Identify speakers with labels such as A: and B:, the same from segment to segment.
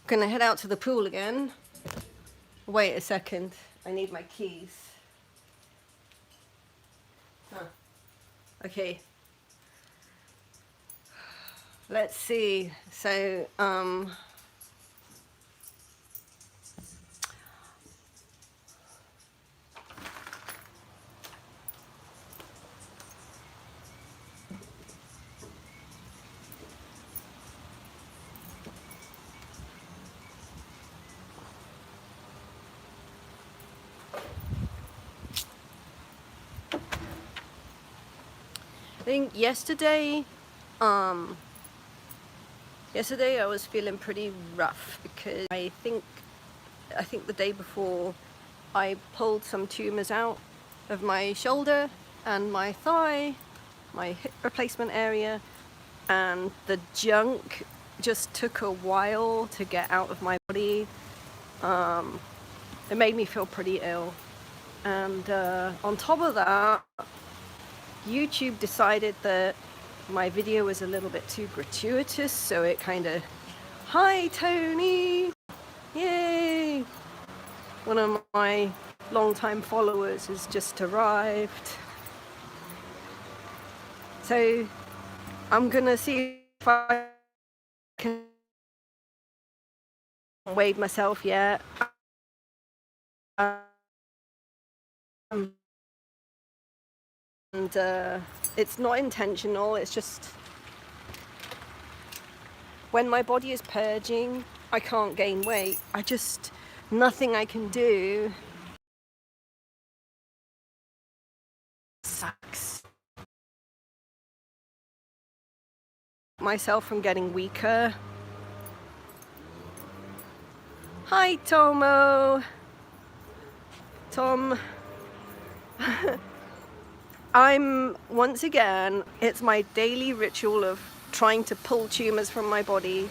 A: Gonna head out to the pool again. Wait a second, I need my keys. Okay. Let's see. So, I think yesterday I was feeling pretty rough because I think the day before I pulled some tumors out of my shoulder and my thigh, my hip replacement area, and the junk just took a while to get out of my body. It made me feel pretty ill, and on top of that, YouTube decided that my video was a little bit too gratuitous, so it kind of, hi Tony, yay! One of my long-time followers has just arrived. So I'm gonna see if I can wade myself yet. And it's not intentional, it's just when my body is purging, I can't gain weight. Nothing I can do. Sucks. Myself from getting weaker. Hi Tomo. Tom. Once again, it's my daily ritual of trying to pull tumors from my body.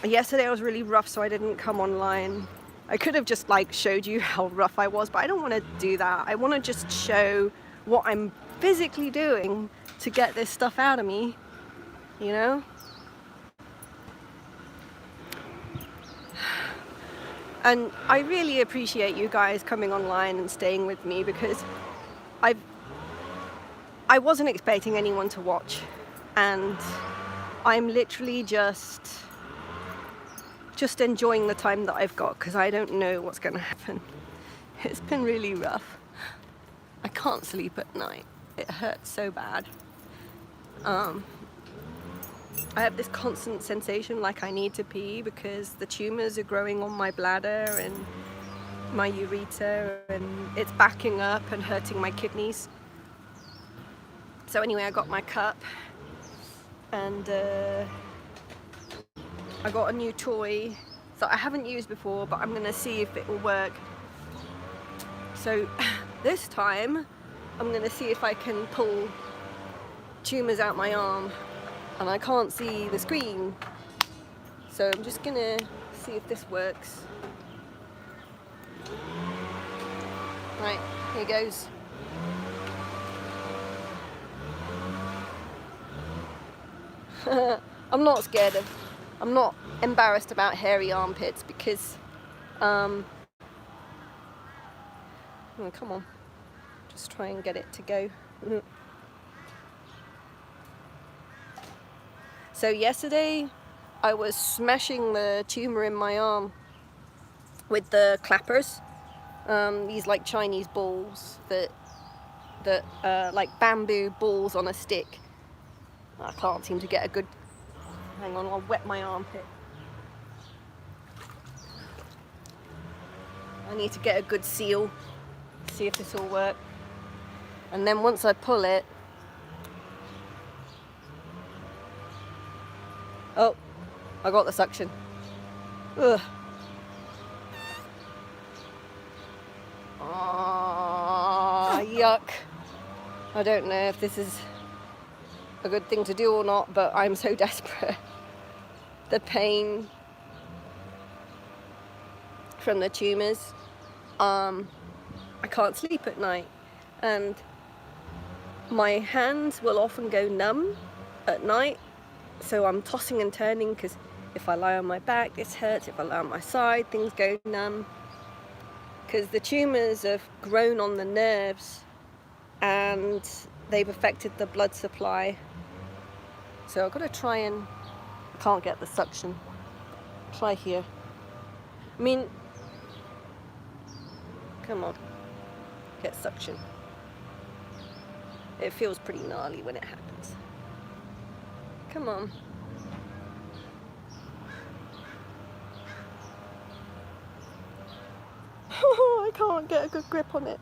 A: Yesterday I was really rough, so I didn't come online. I could have just showed you how rough I was, but I don't want to do that. I want to just show what I'm physically doing to get this stuff out of me, you know? And I really appreciate you guys coming online and staying with me, because I wasn't expecting anyone to watch, and I'm literally just enjoying the time that I've got, because I don't know what's going to happen. It's been really rough. I can't sleep at night. It hurts so bad. I have this constant sensation like I need to pee, because the tumors are growing on my bladder and my ureter, and it's backing up and hurting my kidneys. So anyway, I got my cup, and I got a new toy that I haven't used before, but I'm gonna see if it will work. So this time I'm gonna see if I can pull tumors out my arm, and I can't see the screen, so I'm just gonna see if this works. Right, here goes. I'm not embarrassed about hairy armpits, because oh, come on, just try and get it to go. So yesterday I was smashing the tumor in my arm with the clappers, these Chinese balls that like bamboo balls on a stick. I can't seem to get a good, hang on, I'll wet my armpit. I need to get a good seal, see if this will work. And then once I pull it, oh, I got the suction. Ugh. Oh, yuck. I don't know if this is a good thing to do or not, but I'm so desperate. The pain from the tumors, I can't sleep at night, and my hands will often go numb at night, so I'm tossing and turning, because If I lie on my back, this hurts. If I lie on my side, things go numb. Because the tumors have grown on the nerves and they've affected the blood supply. So I've got to try and... can't get the suction. Try here. I mean, come on, get suction. It feels pretty gnarly when it happens. Come on. I can't get a good grip on it.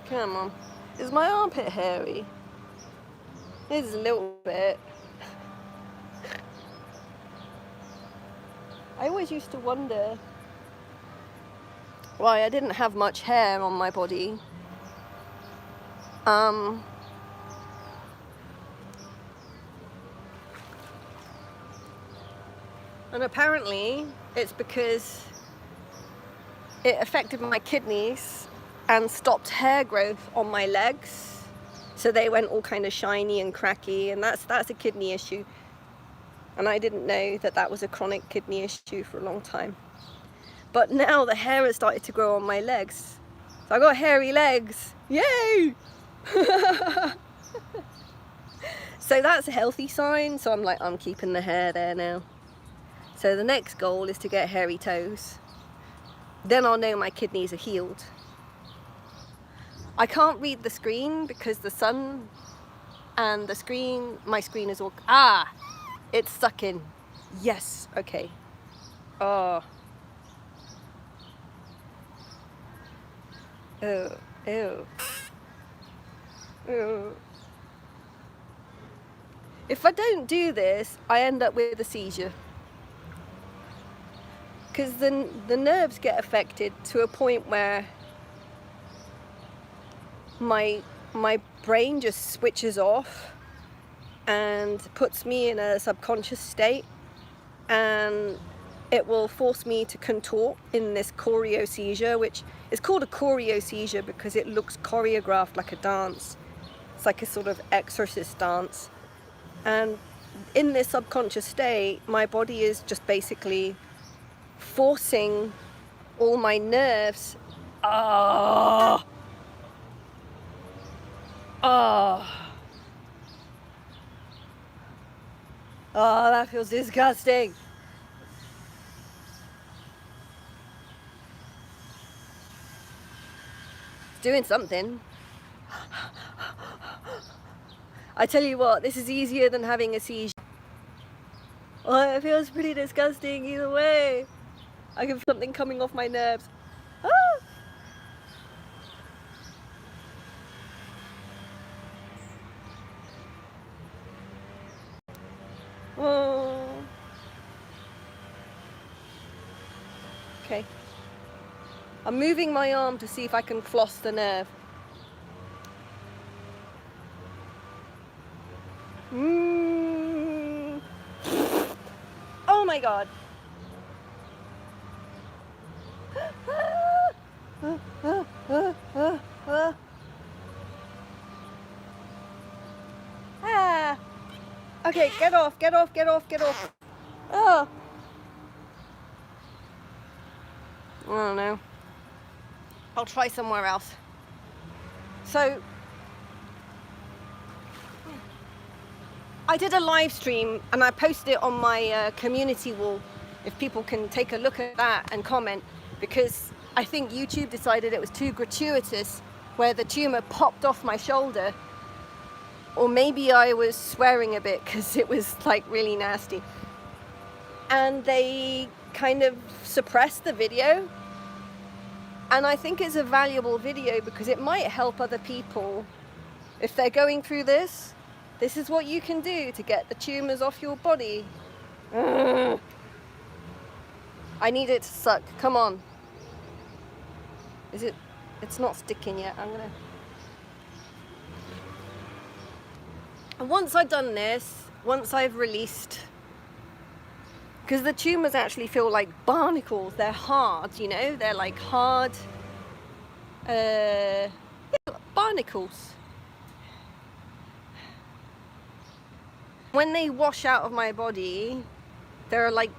A: Come on. Is my armpit hairy? It is a little bit. I always used to wonder why I didn't have much hair on my body. And apparently it's because it affected my kidneys and stopped hair growth on my legs, so they went all kind of shiny and cracky, and that's a kidney issue. And I didn't know that that was a chronic kidney issue for a long time. But now the hair has started to grow on my legs, so I got hairy legs. Yay! So that's a healthy sign. So I'm keeping the hair there now. So the next goal is to get hairy toes. Then I'll know my kidneys are healed. I can't read the screen because the sun and the screen, my screen is all, it's sucking. Yes, okay. Oh. Ew, ew. Ew. If I don't do this, I end up with a seizure. Because the nerves get affected to a point where my brain just switches off and puts me in a subconscious state, and it will force me to contort in this choreo seizure, which is called a choreo seizure because it looks choreographed like a dance. It's like a sort of exorcist dance. And in this subconscious state, my body is just basically forcing all my nerves. Oh, that feels disgusting. It's doing something. I tell you what, this is easier than having a seizure. Oh, it feels pretty disgusting either way. I can feel something coming off my nerves. Oh. Okay. I'm moving my arm to see if I can floss the nerve. Oh my God. Okay, get off, get off, get off, get off. Oh. I don't know. I'll try somewhere else. So, I did a live stream and I posted it on my community wall, if people can take a look at that and comment, because I think YouTube decided it was too gratuitous where the tumor popped off my shoulder. Or maybe I was swearing a bit because it was like really nasty. And they kind of suppressed the video. And I think it's a valuable video because it might help other people. If they're going through this, this is what you can do to get the tumors off your body. I need it to suck. Come on. Is it? It's not sticking yet. I'm gonna... And once I've done this, once I've released, because the tumors actually feel like barnacles, they're hard, you know, they're like hard barnacles. when they wash out of my body, there are like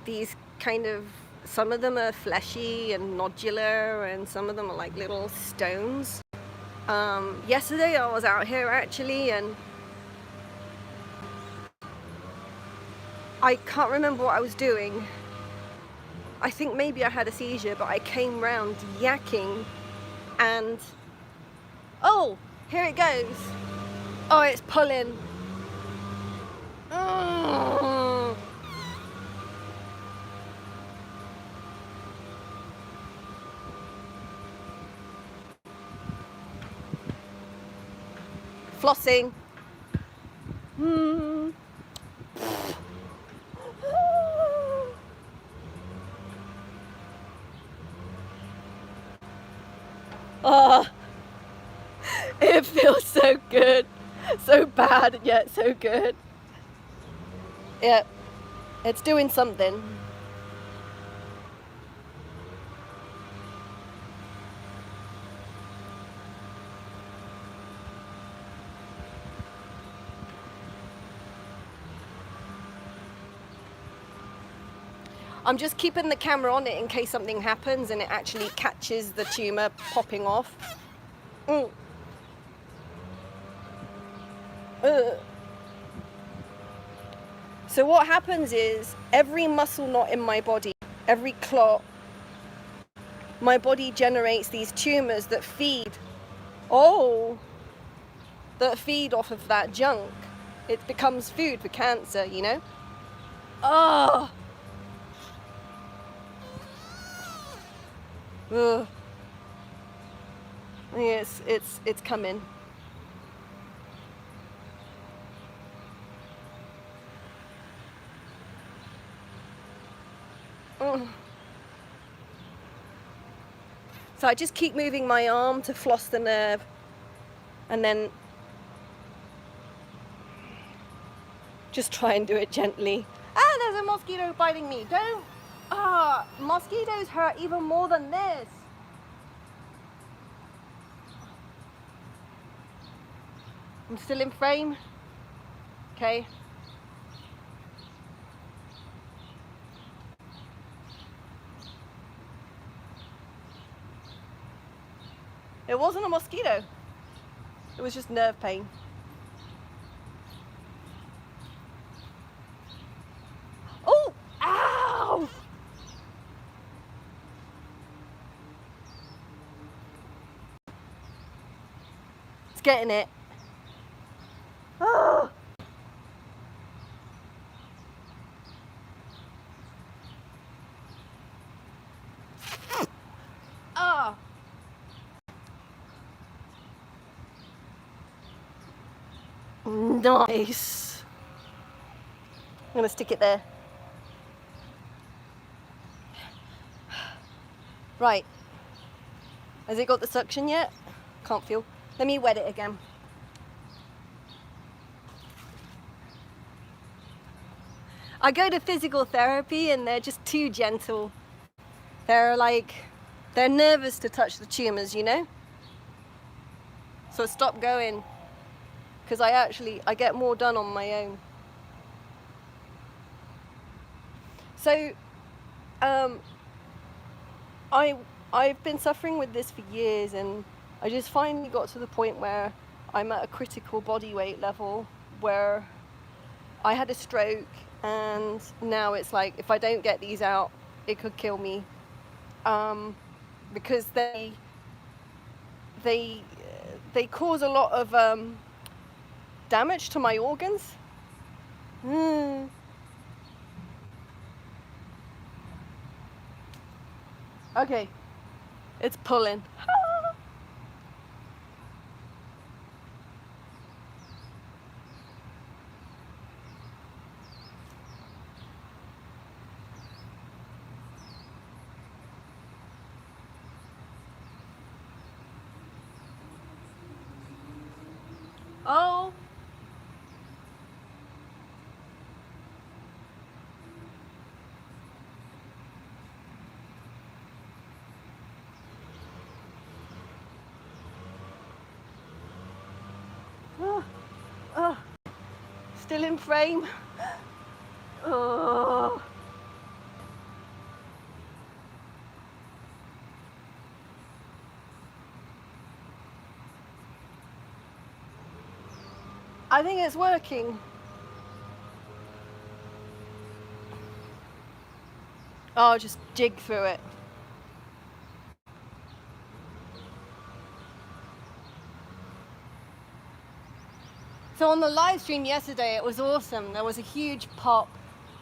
A: these kind of, some of them are fleshy and nodular, and some of them are like little stones. Yesterday I was out here actually, and I can't remember what I was doing. I think maybe I had a seizure, but I came round yakking, and oh, here it goes. Oh, it's pulling. Mm. Flossing. Mm. Oh, it feels so good. So bad, yet so good. Yeah, it's doing something. I'm just keeping the camera on it in case something happens and it actually catches the tumor popping off. Mm. So what happens is, every muscle knot in my body, every clot, my body generates these tumors that feed. Oh, that feed off of that junk. It becomes food for cancer, you know? Oh. Ugh. Yes, it's coming. Ugh. So I just keep moving my arm to floss the nerve, and then just try and do it gently. Ah, there's a mosquito biting me. Don't. Ah, mosquitoes hurt even more than this. I'm still in frame. Okay. It wasn't a mosquito. It was just nerve pain. Oh, ow! It's getting it. Oh. Oh. Nice. I'm gonna stick it there. Right. Has it got the suction yet? Can't feel. Let me wet it again. I go to physical therapy and they're just too gentle. They're nervous to touch the tumors, you know? So I stop going, because I get more done on my own. So, I've been suffering with this for years, and I just finally got to the point where I'm at a critical body weight level where I had a stroke, and now it's like, if I don't get these out, it could kill me, because they cause a lot of damage to my organs. Okay, it's pulling. Oh. still in frame. Oh. I think it's working. I'll just jig through it. So on the live stream yesterday, it was awesome. There was a huge pop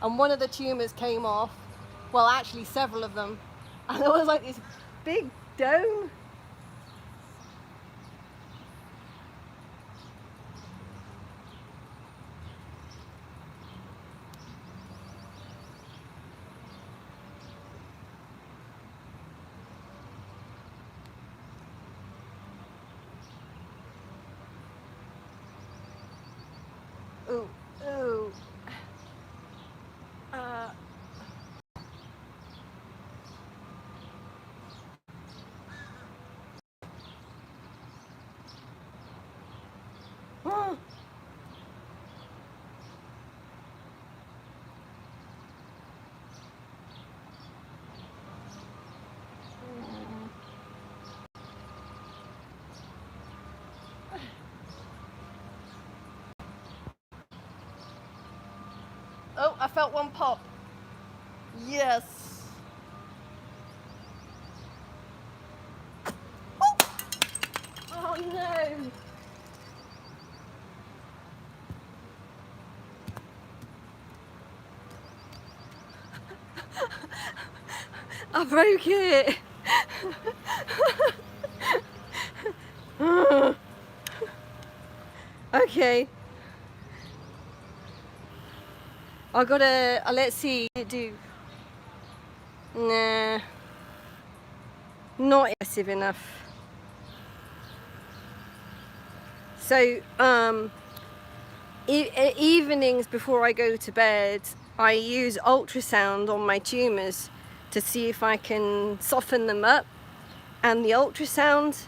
A: and one of the tumors came off. Well, actually several of them. And there was like this big dome. Ooh, ooh. Oh. Oh, I felt one pop. Yes. Oh, oh no. I broke it. Okay. I gotta, let's see, do. Nah. Not aggressive enough. So, evenings before I go to bed, I use ultrasound on my tumors to see if I can soften them up. And the ultrasound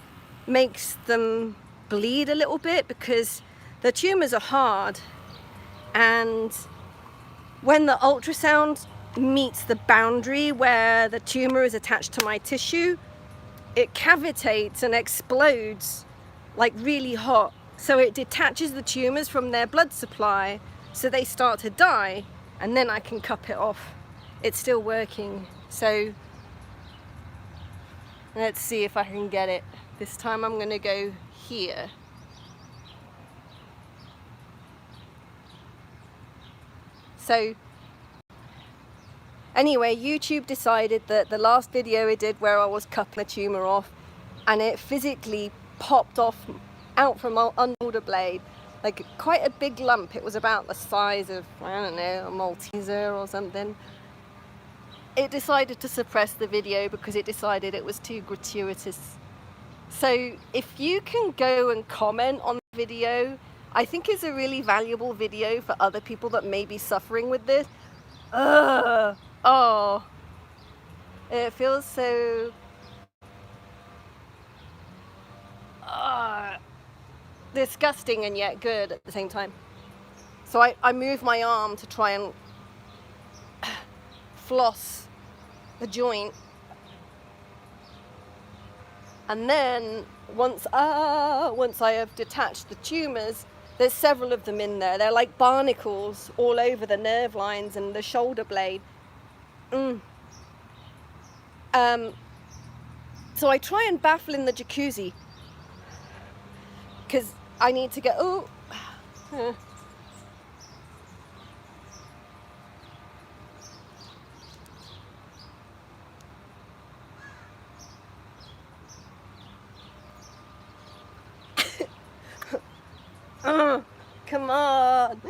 A: makes them bleed a little bit because the tumors are hard, and when the ultrasound meets the boundary where the tumor is attached to my tissue, it cavitates and explodes like really hot. So it detaches the tumors from their blood supply, so they start to die, and then I can cup it off. It's still working. So let's see if I can get it. This time I'm gonna go here. So anyway, YouTube decided that the last video I did where I was cupping a tumor off, and it physically popped off out from under the blade, like quite a big lump. It was about the size of, I don't know, a Malteser or something. It decided to suppress the video because it decided it was too gratuitous. So if you can go and comment on the video, I think it's a really valuable video for other people that may be suffering with this. Oh, it feels so disgusting and yet good at the same time. So I move my arm to try and floss the joint, and then once I have detached the tumors, there's several of them in there. They're like barnacles all over the nerve lines and the shoulder blade. So I try and baffle in the jacuzzi because I need to get, come on.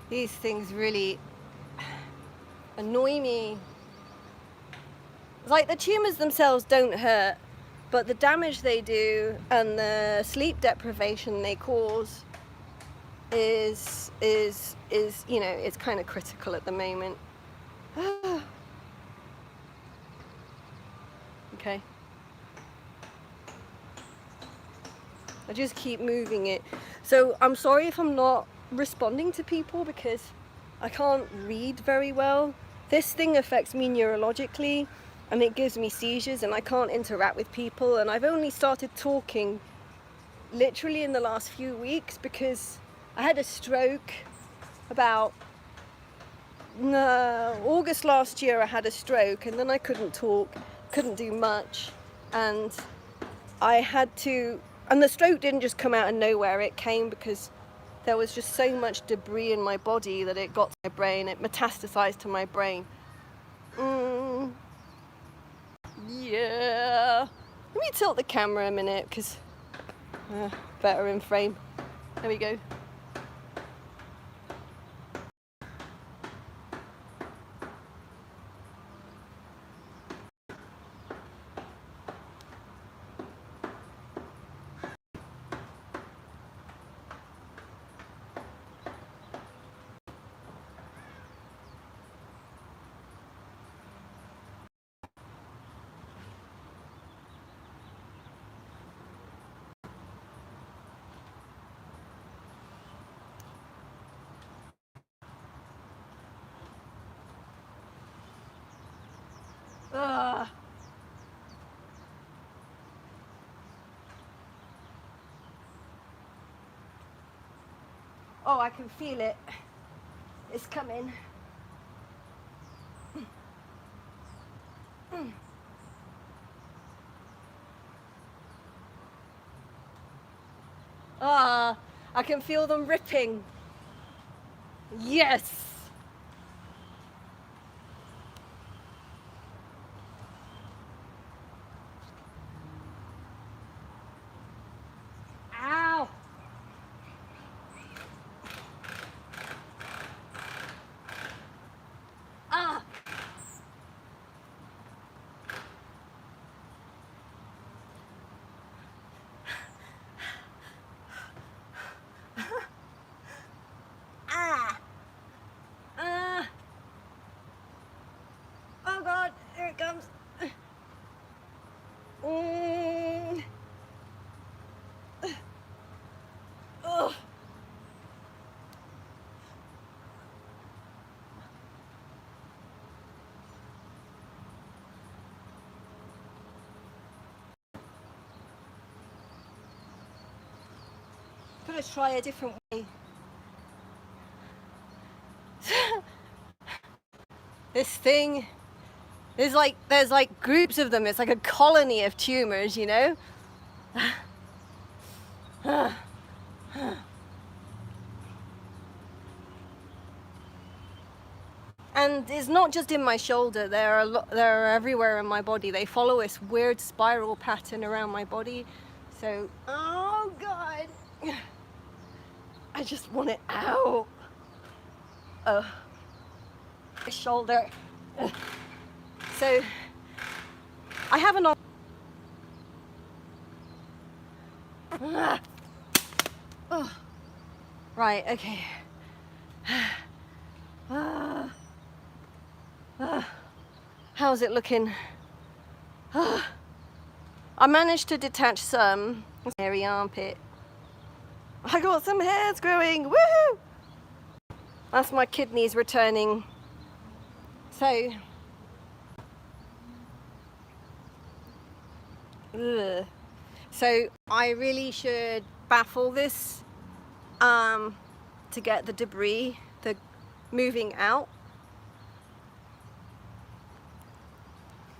A: These things really annoy me. Like, the tumors themselves don't hurt, but the damage they do and the sleep deprivation they cause is you know, it's kind of critical at the moment. Okay. I just keep moving it. So I'm sorry if I'm not responding to people because I can't read very well. This thing affects me neurologically and it gives me seizures and I can't interact with people, and I've only started talking literally in the last few weeks because I had a stroke about August last year. I had a stroke and then I couldn't talk, couldn't do much, and I had to, and the stroke didn't just come out of nowhere. It came because there was just so much debris in my body that it got to my brain. It metastasized to my brain. Yeah. Let me tilt the camera a minute because better in frame. There we go. Ugh. Oh, I can feel it. It's coming. Ah, I can feel them ripping. Yes. Ow. Ah. Ah. Ah. Oh God, here it comes. Oh. Gotta try a different way. This thing, there's like groups of them. It's like a colony of tumors, you know. And it's not just in my shoulder. They're everywhere in my body. They follow this weird spiral pattern around my body. So, oh God, I just want it out. My shoulder. So, I have an. Oh. Right. Okay. How's it looking? I managed to detach some hairy armpit. I got some hairs growing. Woohoo! That's my kidneys returning. So, ugh. So I really should baffle this to get the debris, the moving out.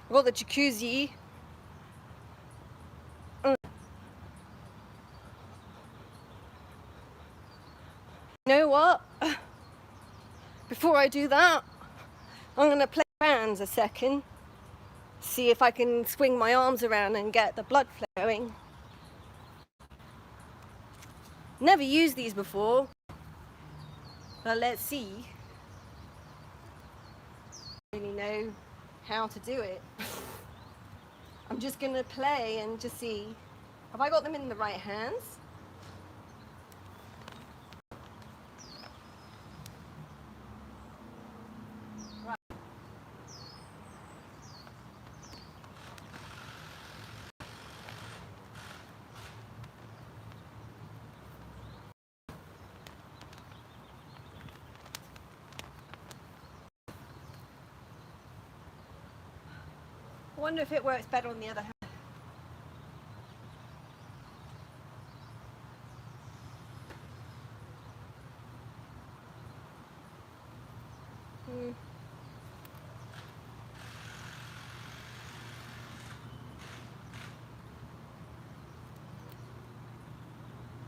A: I've got the jacuzzi. You know what? Before I do that, I'm going to play around a second, see if I can swing my arms around and get the blood flowing. Never used these before. But let's see. I don't really know how to do it. I'm just gonna play and just see. Have I got them in the right hands? I wonder if it works better on the other hand.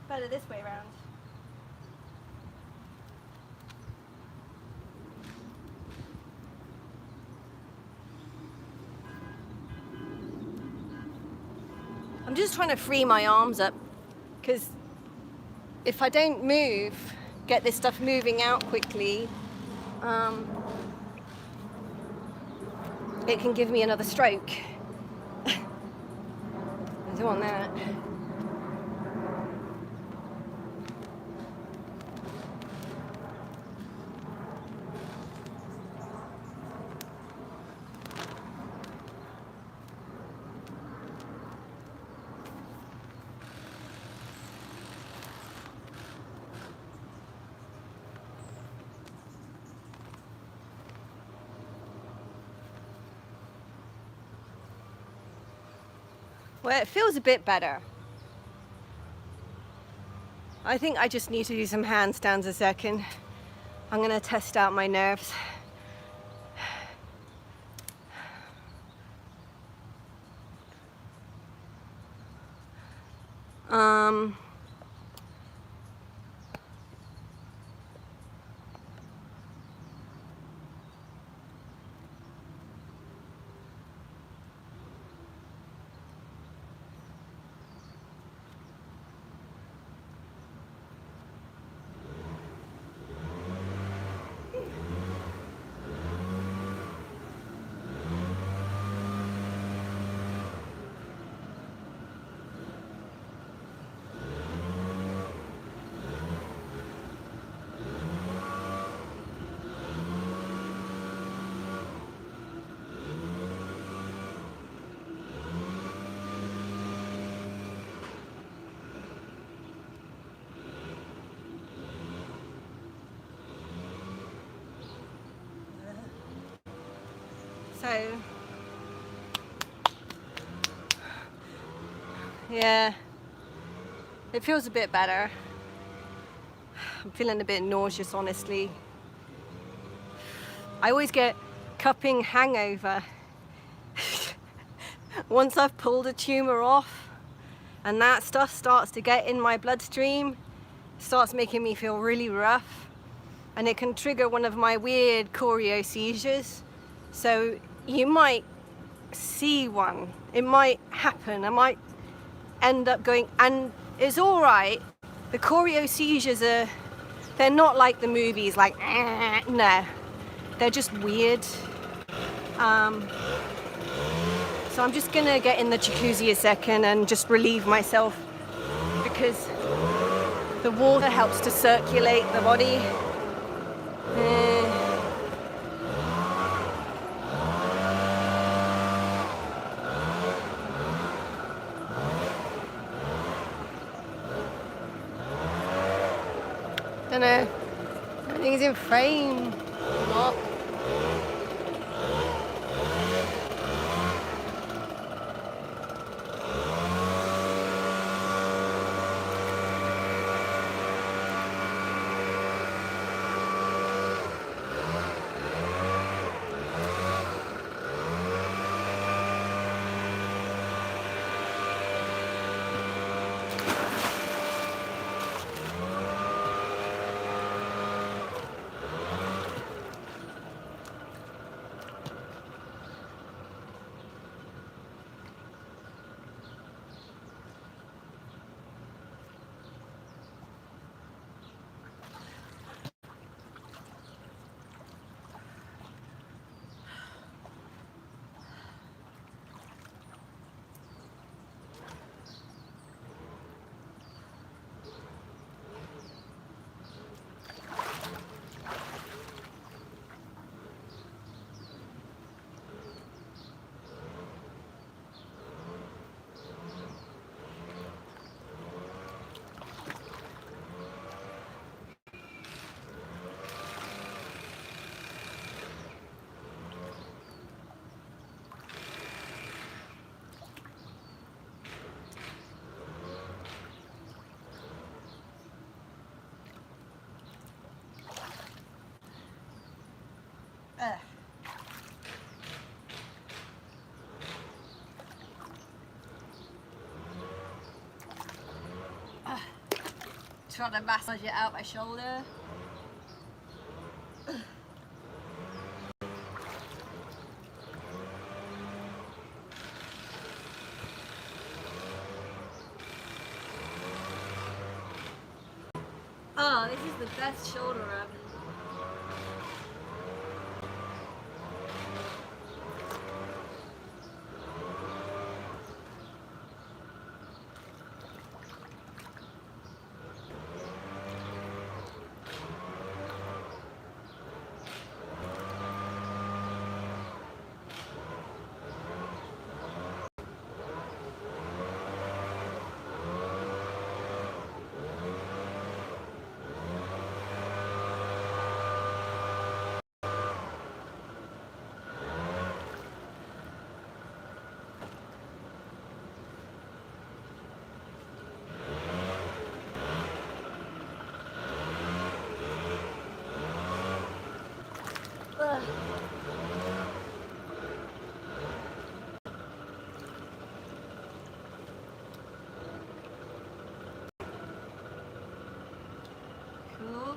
A: Better this way around. I'm just trying to free my arms up, because if I don't move, get this stuff moving out quickly, it can give me another stroke. I don't want that. Well, it feels a bit better. I think I just need to do some handstands a second. I'm going to test out my nerves. So, yeah, it feels a bit better. I'm feeling a bit nauseous, honestly. I always get cupping hangover once I've pulled a tumor off, and that stuff starts to get in my bloodstream, starts making me feel really rough, and it can trigger one of my weird choreo seizures. So you might see one, it might happen, I might end up going, and it's all right. The choreo seizures they're not like the movies, like, no, they're just weird. So I'm just gonna get in the jacuzzi a second and just relieve myself, because the water helps to circulate the body. Don't know, everything's in frame or not. trying to massage it out my shoulder. Oh, this is the best shoulder rub. Cool.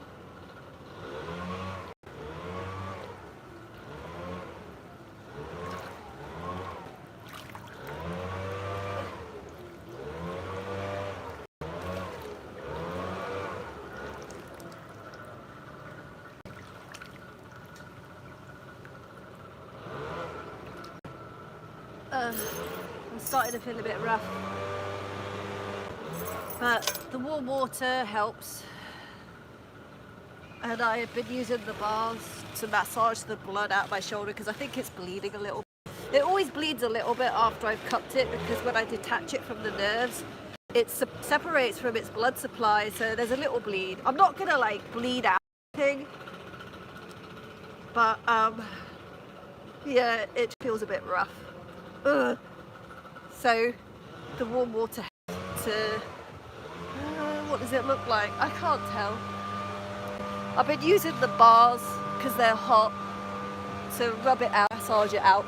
A: I'm starting to feel a bit rough, but the warm water helps, and I have been using the bars to massage the blood out my shoulder because I think it's bleeding a little. It always bleeds a little bit after I've cupped it because when I detach it from the nerves, it separates from its blood supply, so there's a little bleed. I'm not gonna like bleed out anything, but yeah, it feels a bit rough. Ugh. So the warm water helps to, what does it look like? I can't tell. I've been using the bars because they're hot, so rub it out, massage it out.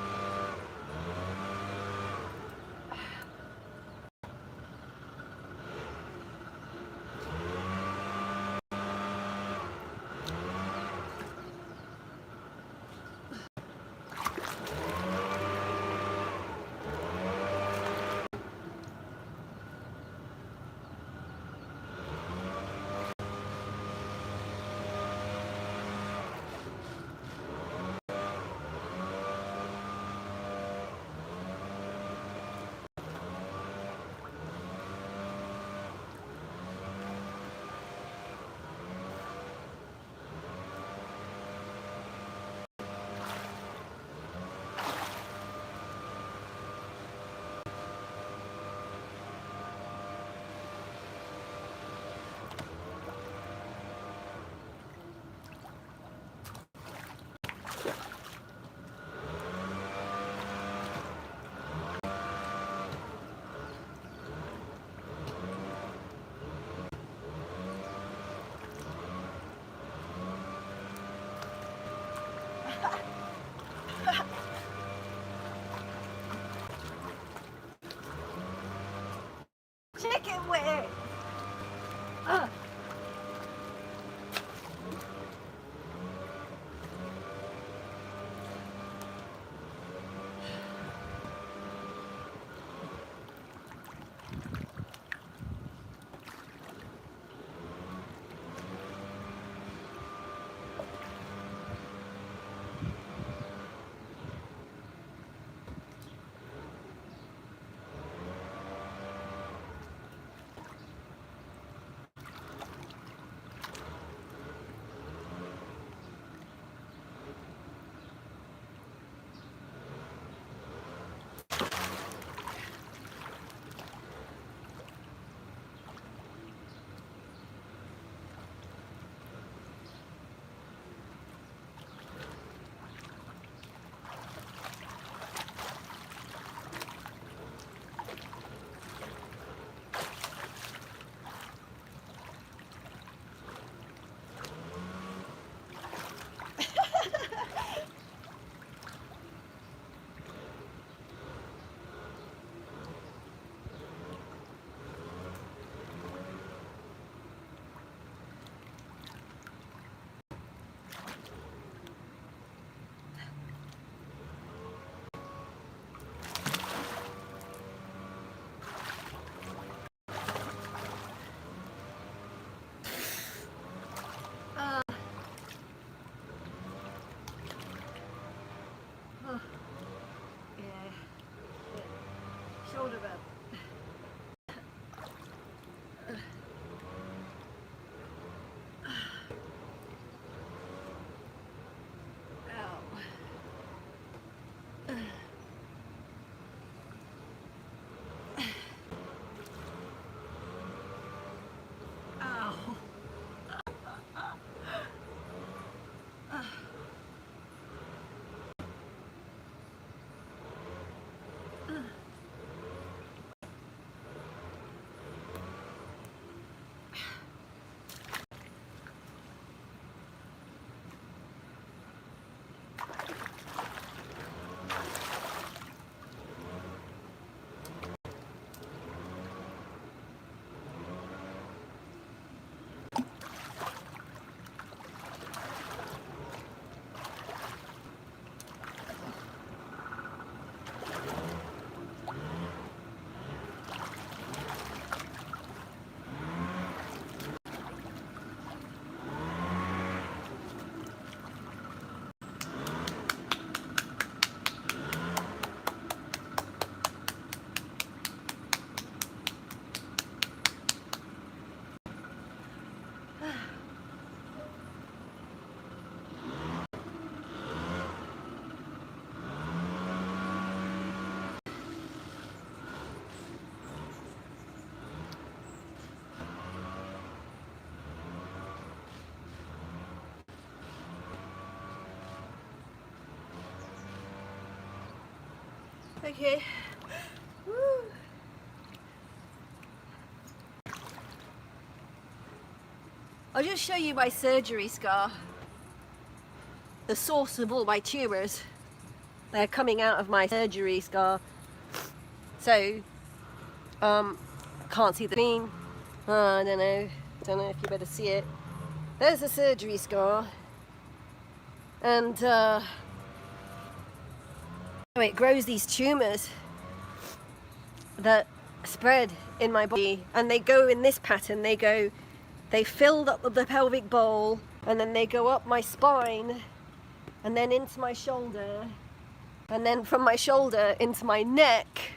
A: shoulder rub. Okay. Woo. I'll just show you my surgery scar. The source of all my tumors. They're coming out of my surgery scar. So, can't see the beam. I don't know if you better see it. There's a surgery scar. And, it grows these tumors that spread in my body, and they go in this pattern. They filled up the pelvic bowl, and then they go up my spine, and then into my shoulder, and then from my shoulder into my neck,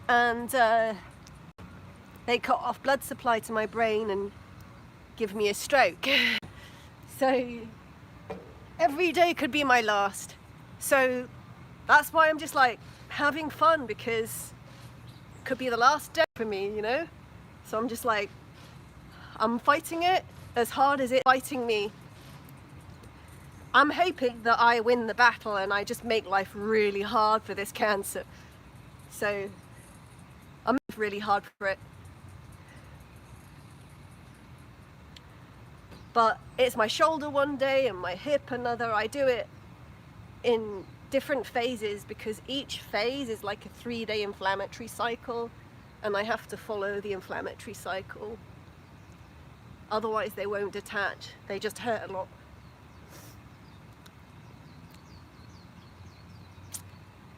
A: and they cut off blood supply to my brain and give me a stroke. So every day could be my last. So that's why I'm just like having fun, because it could be the last day for me, you know? So I'm just like, I'm fighting it as hard as it's fighting me. I'm hoping that I win the battle and I just make life really hard for this cancer. So I'm really hard for it. But it's my shoulder one day and my hip another. I do it in different phases because each phase is like a 3-day inflammatory cycle, and I have to follow the inflammatory cycle. Otherwise they won't detach. They just hurt a lot.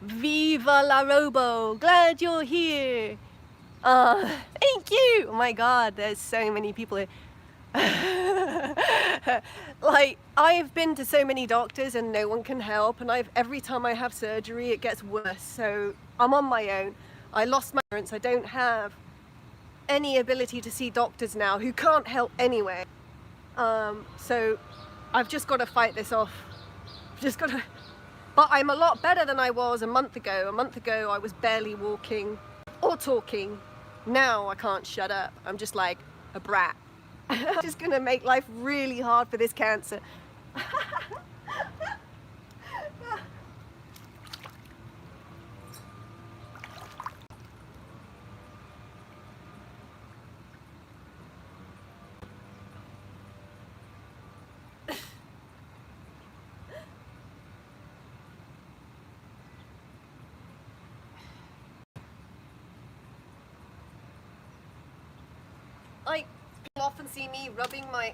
A: Viva la Robo! Glad you're here! Thank you! Oh my god, there's so many people here. Like, I've been to so many doctors and no one can help, and every time I have surgery it gets worse, so I'm on my own. I lost my parents. I don't have any ability to see doctors now who can't help anyway. So I've just got to fight this off. But I'm a lot better than I was a month ago. A month ago I was barely walking or talking. Now I can't shut up. I'm just like a brat. I'm just gonna make life really hard for this cancer. Like, people often see me rubbing my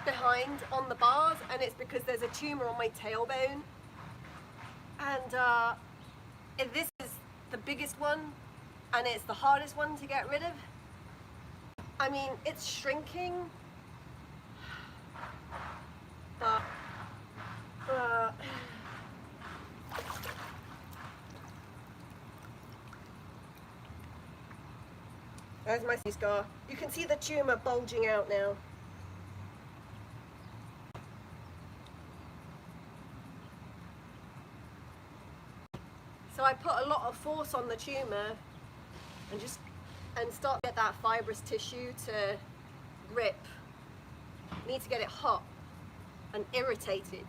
A: behind on the bars, and it's because there's a tumor on my tailbone, and this is the biggest one and it's the hardest one to get rid of. I mean, it's shrinking, but There's my scar. You can see the tumor bulging out now. So I put a lot of force on the tumor and start to get that fibrous tissue to grip. Need to get it hot and irritated.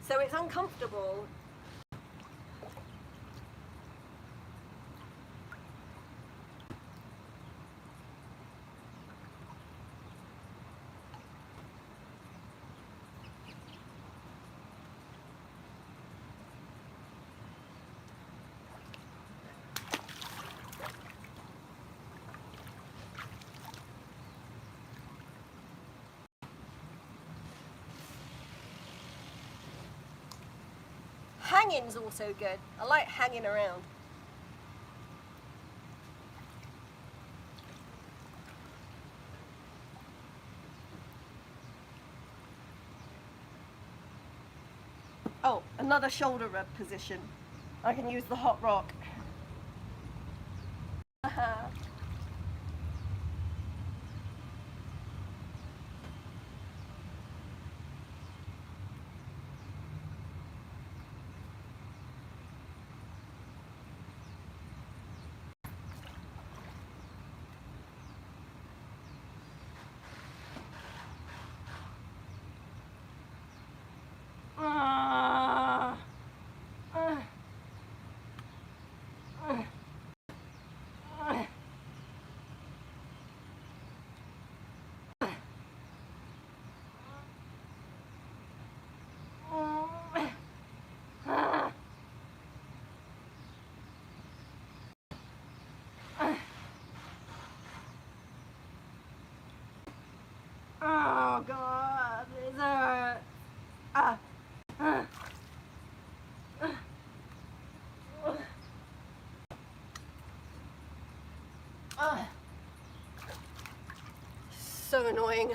A: So it's uncomfortable. Hanging's also good. I like hanging around. Oh, another shoulder rub position. I can use the hot rock. Oh God, these hurt. So annoying.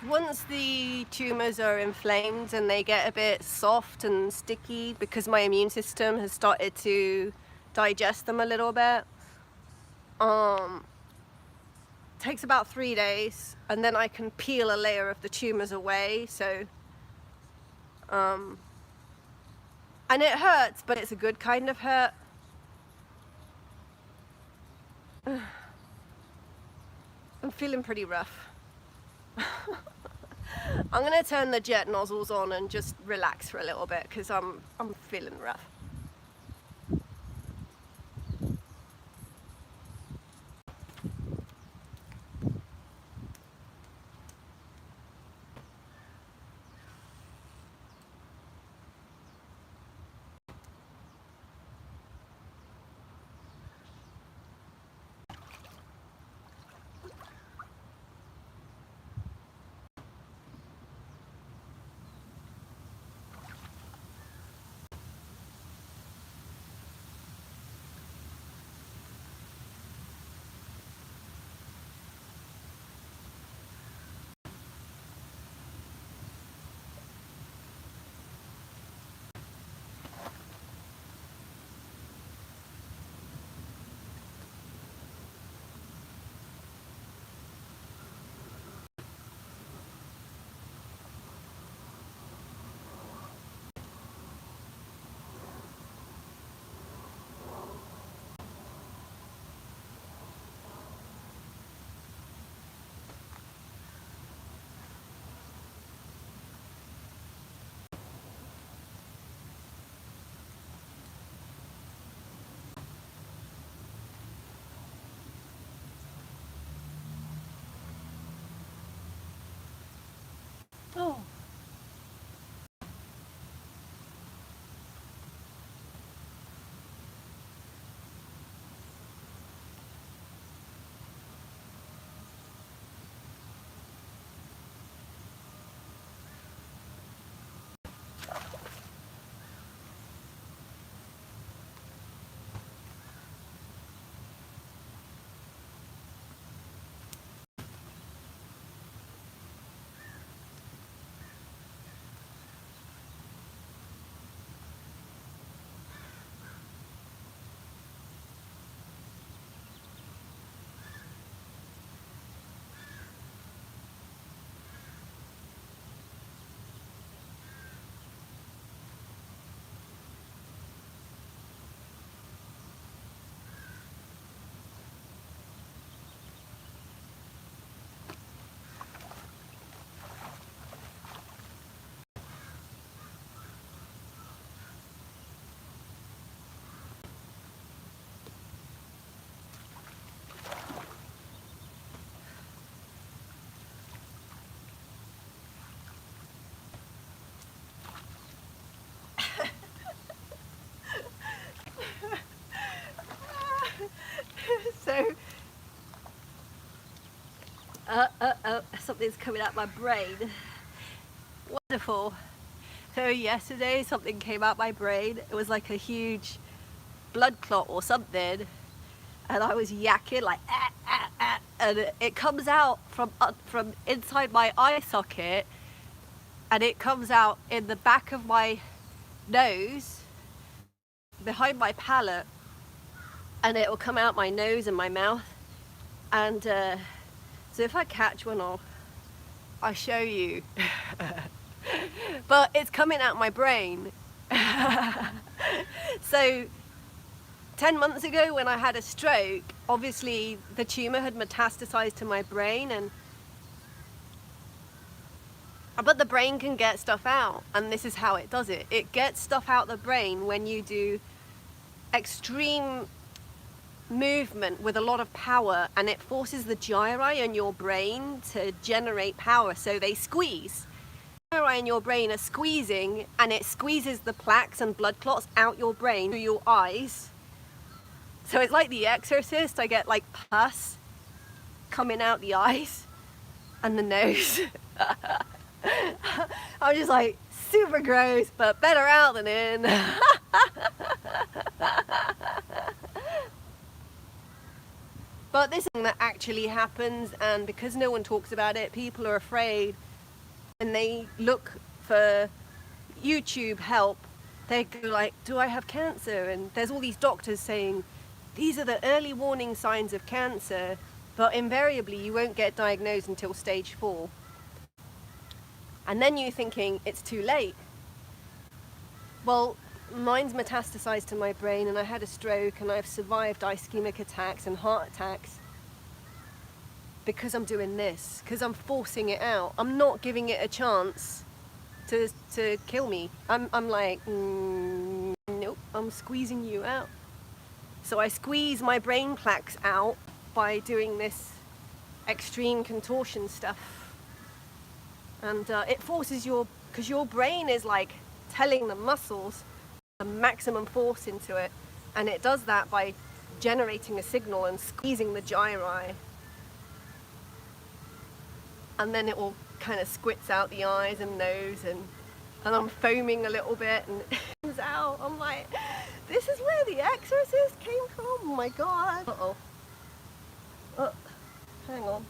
A: Once the tumours are inflamed and they get a bit soft and sticky because my immune system has started to digest them a little bit, takes about 3 days, and then I can peel a layer of the tumours away. So and it hurts, but it's a good kind of hurt. I'm feeling pretty rough. I'm gonna turn the jet nozzles on and just relax for a little bit because I'm feeling rough. Something's coming out my brain. Wonderful. So yesterday something came out my brain. It was like a huge blood clot or something, and I was yakking like and it comes out from inside my eye socket, and it comes out in the back of my nose, behind my palate, and it will come out my nose and my mouth. And so if I catch one, I'll show you. But it's coming out my brain. So 10 months ago when I had a stroke, obviously the tumor had metastasized to my brain, but the brain can get stuff out, and this is how it does it. It gets stuff out the brain when you do extreme movement with a lot of power, and it forces the gyri in your brain to generate power, so they squeeze. The gyri in your brain are squeezing, and it squeezes the plaques and blood clots out your brain through your eyes. So it's like The Exorcist. I get like pus coming out the eyes and the nose. I'm just like super gross, but better out than in. But this thing that actually happens, and because no one talks about it, people are afraid, and they look for YouTube help. They go like, do I have cancer? And there's all these doctors saying, these are the early warning signs of cancer, but invariably you won't get diagnosed until stage 4. And then you're thinking, it's too late. Well, mine's metastasized to my brain, and I had a stroke, and I've survived ischemic attacks and heart attacks because I'm doing this, because I'm forcing it out. I'm not giving it a chance to kill me. I'm like, nope, I'm squeezing you out. So I squeeze my brain plaques out by doing this extreme contortion stuff. And it forces because your brain is like telling the muscles a maximum force into it. And it does that by generating a signal and squeezing the gyri. And then it all kind of squirts out the eyes and nose, and I'm foaming a little bit, and it comes out. I'm like, this is where The Exorcist came from? Oh my god. Uh-oh. Oh, hang on.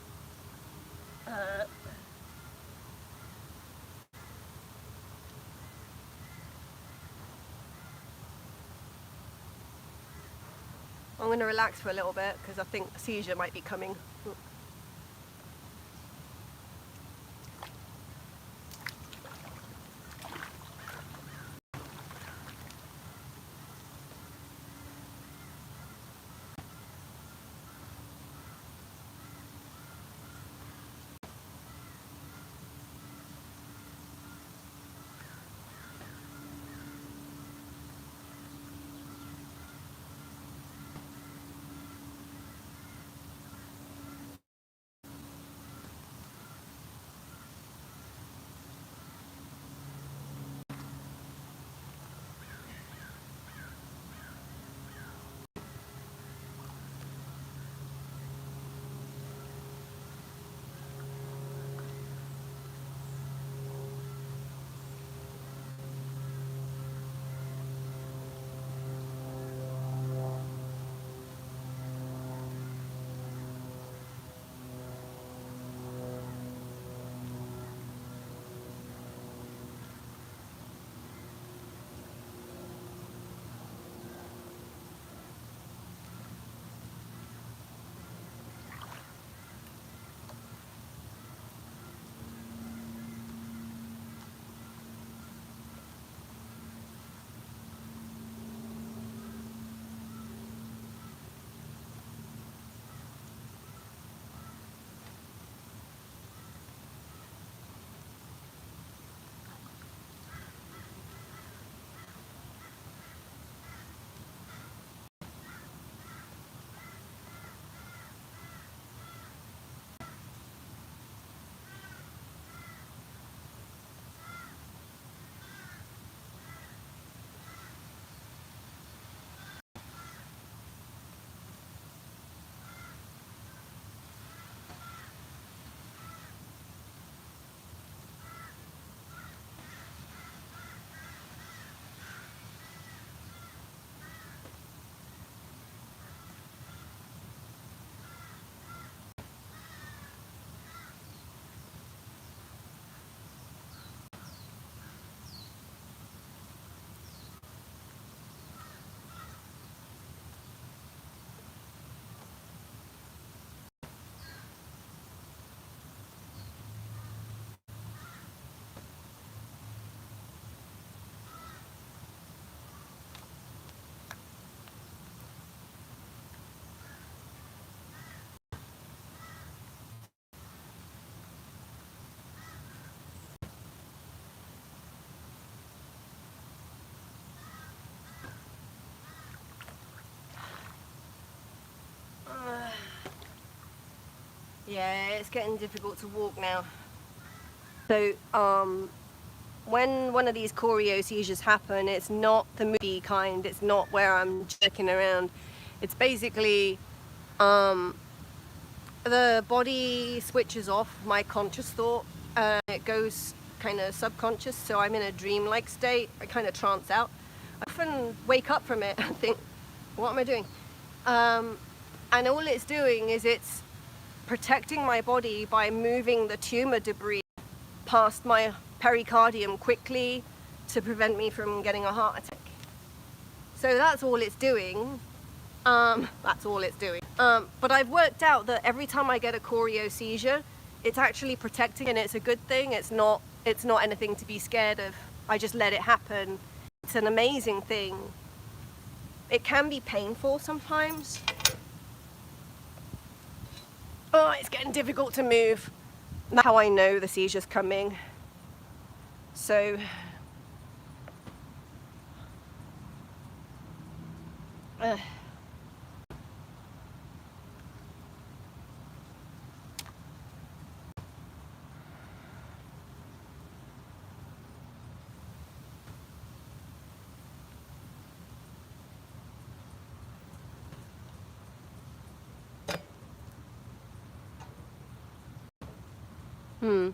A: I'm going to relax for a little bit because I think a seizure might be coming. Yeah, it's getting difficult to walk now. So, when one of these choreo seizures happen, it's not the movie kind, it's not where I'm jerking around. It's basically, the body switches off my conscious thought, it goes kind of subconscious, so I'm in a dreamlike state. I kind of trance out. I often wake up from it and think, what am I doing? And all it's doing is it's protecting my body by moving the tumor debris past my pericardium quickly to prevent me from getting a heart attack. So that's all it's doing. That's all it's doing. But I've worked out that every time I get a choreo seizure, it's actually protecting, and it's a good thing. It's not anything to be scared of. I just let it happen. It's an amazing thing. It can be painful sometimes. Oh, it's getting difficult to move. That's how I know the seizure's coming. So, hmm.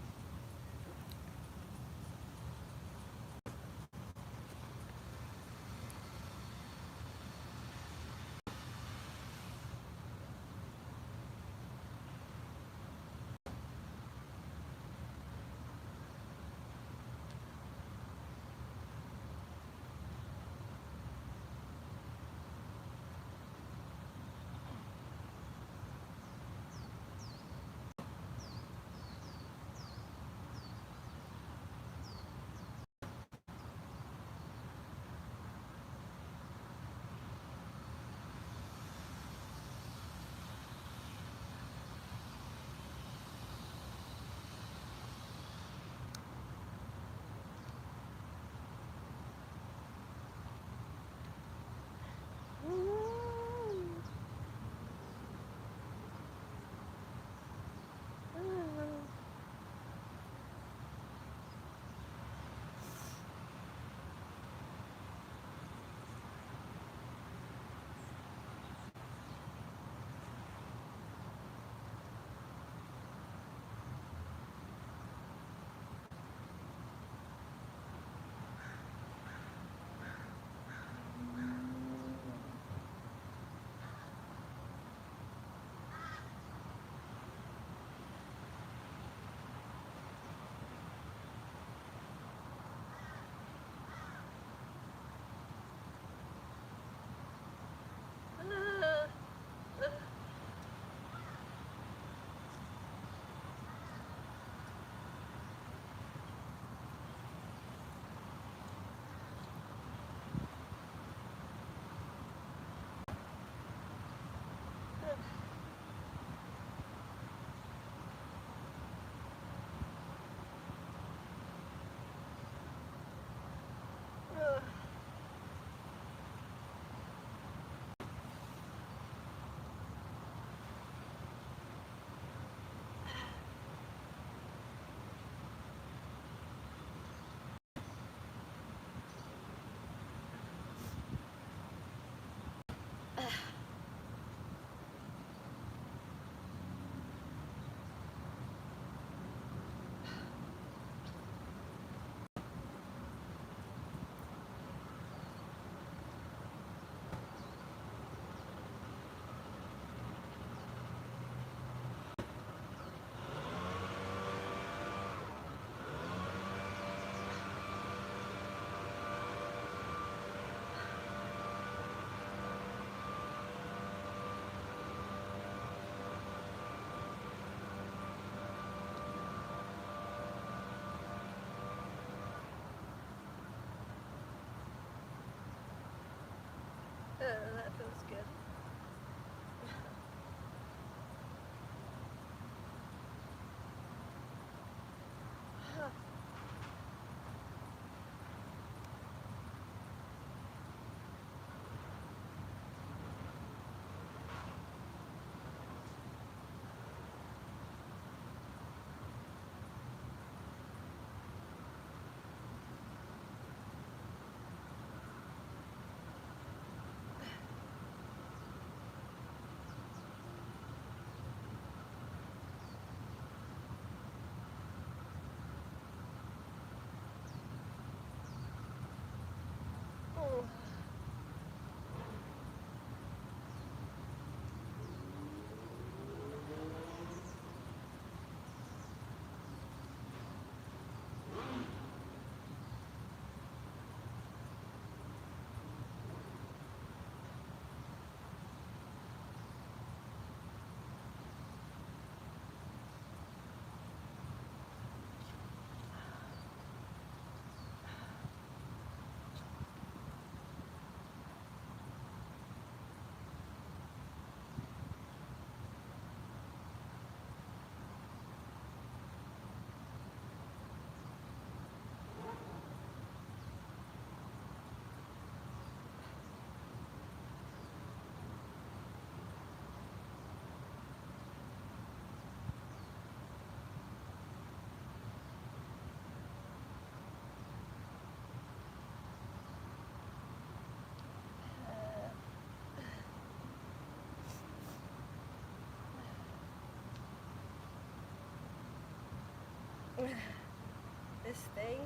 A: this thing.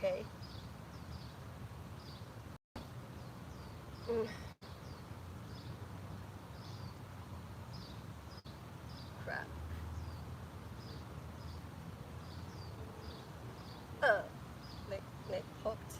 A: Okay. Crap. Neck popped.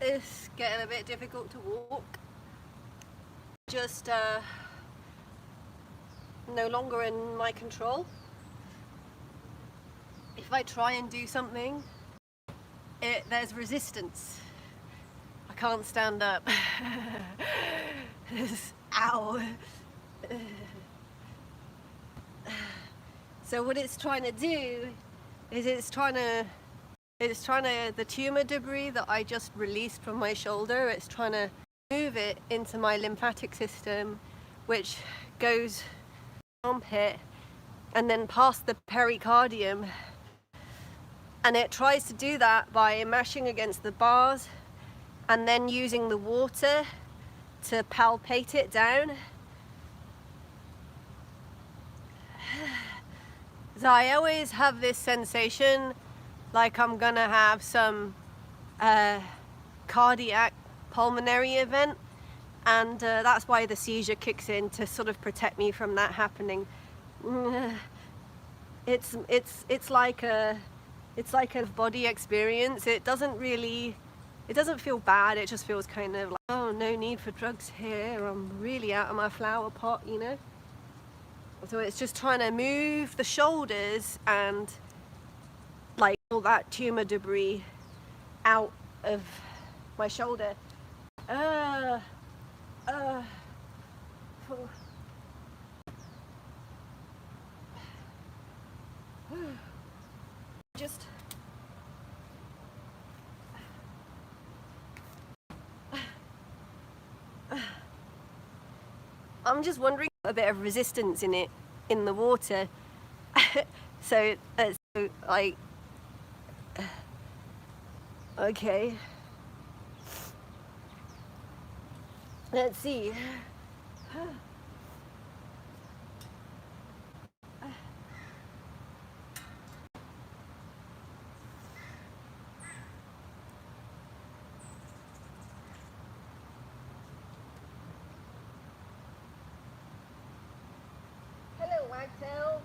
A: It's getting a bit difficult to walk. Just no longer in my control. If I try and do something, there's resistance. I can't stand up. Ow. So what it's trying to do is the tumor debris that I just released from my shoulder, it's trying to move it into my lymphatic system, which goes armpit and then past the pericardium. And it tries to do that by mashing against the bars and then using the water to palpate it down. So I always have this sensation like I'm gonna have some cardiac pulmonary event, and that's why the seizure kicks in, to sort of protect me from that happening. It's like a body experience. It doesn't feel bad. It just feels kind of like, oh, no need for drugs here. I'm really out of my flower pot, you know. So it's just trying to move the shoulders and like all that tumor debris out of my shoulder. careful. Just I'm just wondering a bit of resistance in it in the water. so like okay, let's see. Hello, wagtail.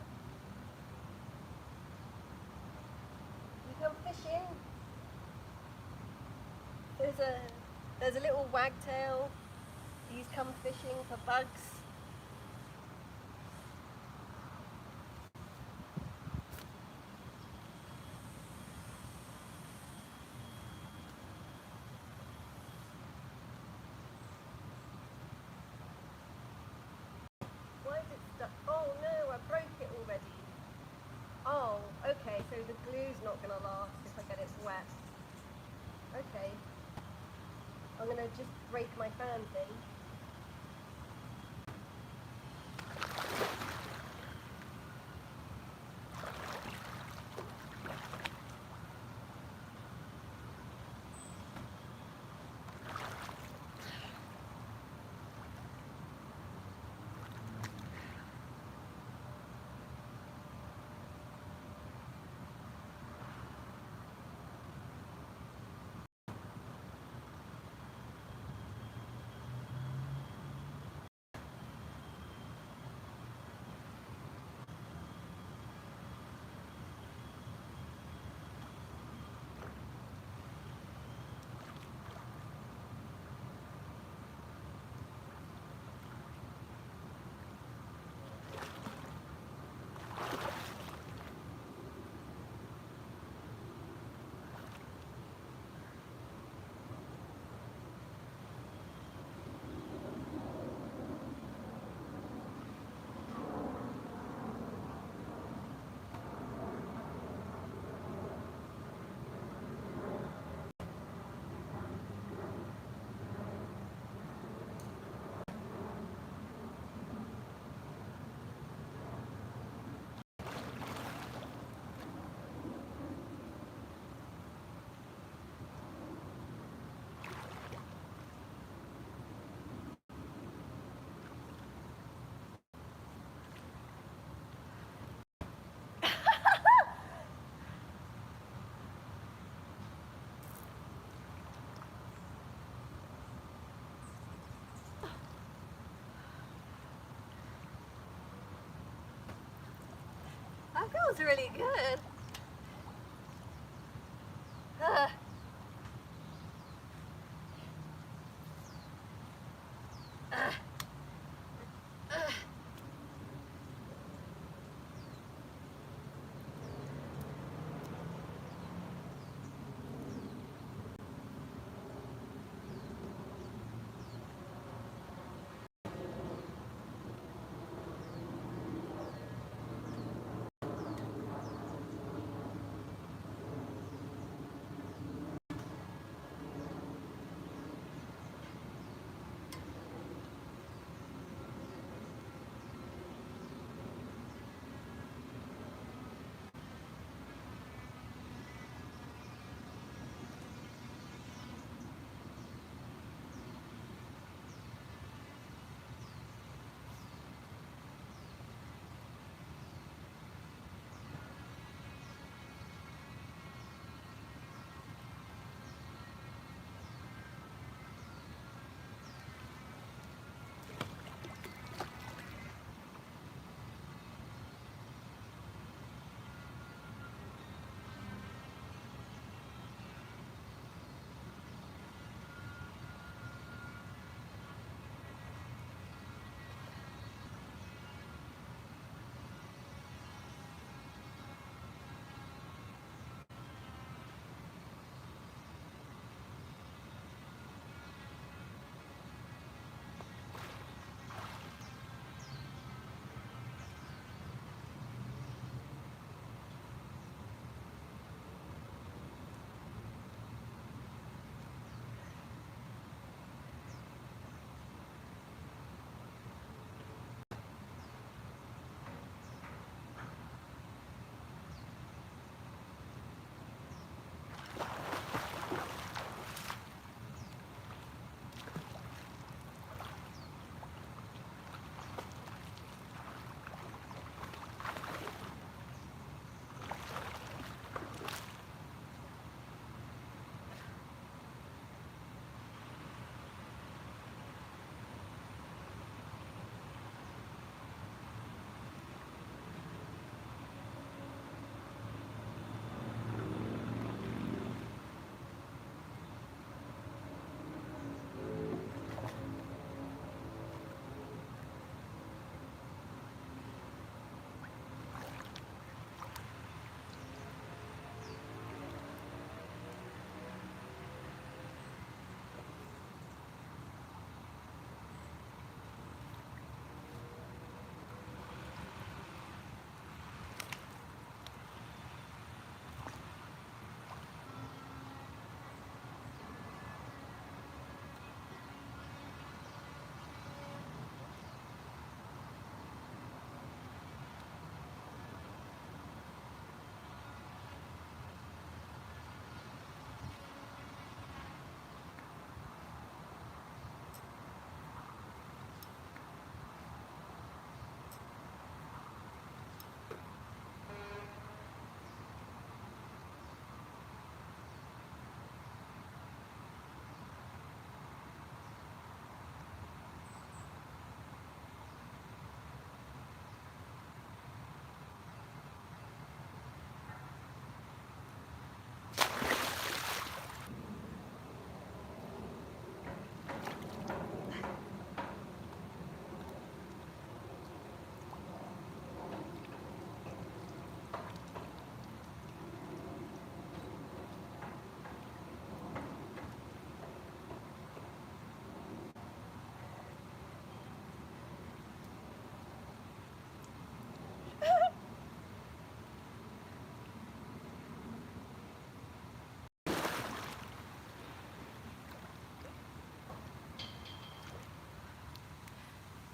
A: You come fishing? There's a little wagtail. He's come fishing for bugs. Why is it stuck? Oh no, I broke it already. Oh, okay, so the glue's not gonna last if I get it wet. Okay. I'm gonna just break my fan then. That feels really good.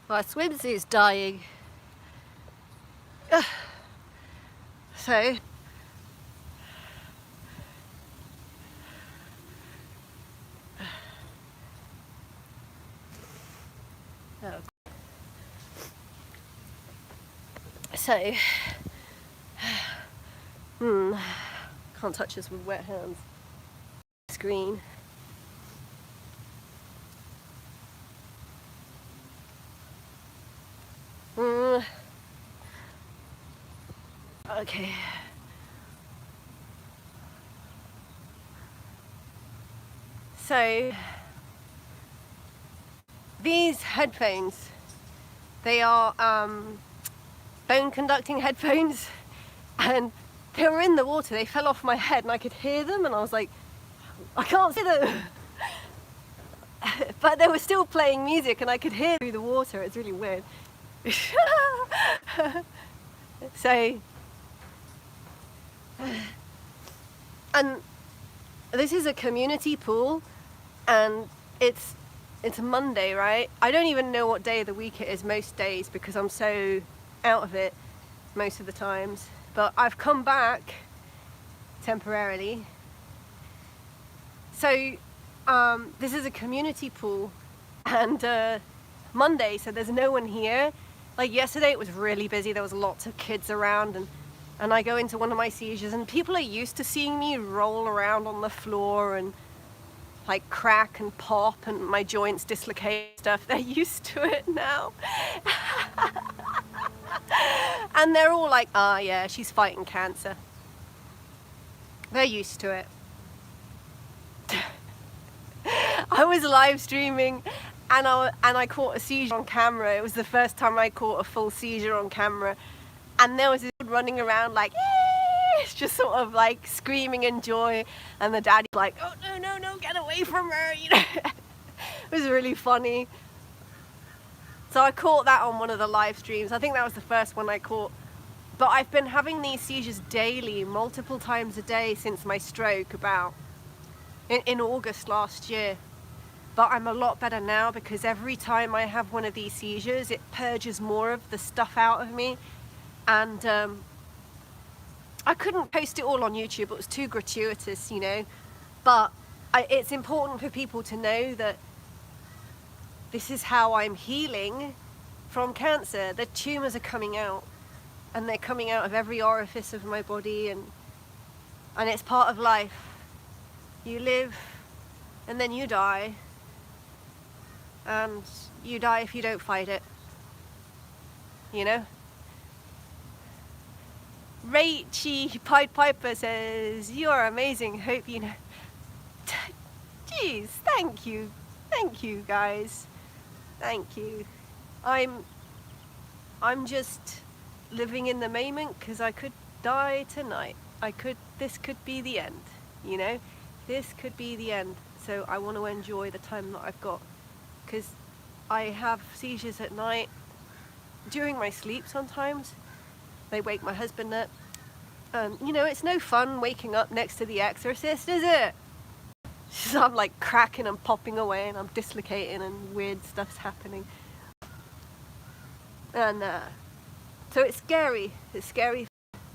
A: Our swimsuit's dying. Ugh. So can't touch this with wet hands. Screen. Okay. So these headphones, they are bone conducting headphones, and they were in the water. They fell off my head and I could hear them, and I was like, I can't see them. But they were still playing music and I could hear through the water. It's really weird. So, and this is a community pool, and it's Monday, right? I don't even know what day of the week it is most days because I'm so out of it most of the times. But I've come back temporarily. So this is a community pool, and Monday, so there's no one here. Like yesterday it was really busy, there was lots of kids around, and I go into one of my seizures and people are used to seeing me roll around on the floor and like crack and pop and my joints dislocate stuff. They're used to it now. And they're all like, ah, yeah, she's fighting cancer. They're used to it. I was live streaming and I caught a seizure on camera. It was the first time I caught a full seizure on camera. And there was this kid running around like, yay! It's just sort of like screaming in joy. And the daddy's like, oh, no, get away from her. You know, it was really funny. So I caught that on one of the live streams. I think that was the first one I caught. But I've been having these seizures daily, multiple times a day since my stroke in August last year. But I'm a lot better now because every time I have one of these seizures, it purges more of the stuff out of me. And I couldn't post it all on YouTube, it was too gratuitous, you know. But it's important for people to know that this is how I'm healing from cancer. The tumors are coming out, and they're coming out of every orifice of my body, and it's part of life. You live, and then you die, and you die if you don't fight it, you know? Rachy Pied Piper says, you're amazing, hope you know. Jeez, thank you guys, thank you. I'm just living in the moment because I could die tonight. This could be the end, you know? This could be the end. So I want to enjoy the time that I've got, because I have seizures at night during my sleep sometimes. They wake my husband up. You know, it's no fun waking up next to the exorcist, is it? So I'm like cracking and popping away and I'm dislocating and weird stuff's happening. And so it's scary. It's scary.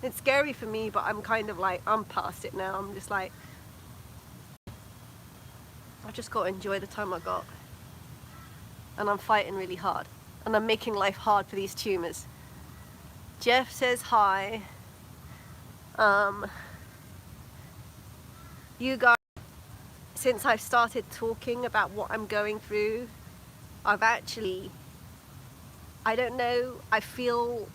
A: It's scary for me, but I'm kind of like, I'm past it now. I'm just like, I've just got to enjoy the time I got. And I'm fighting really hard. And I'm making life hard for these tumors. Jeff says hi. You guys, since I've started talking about what I'm going through, I've actually, I don't know, I feel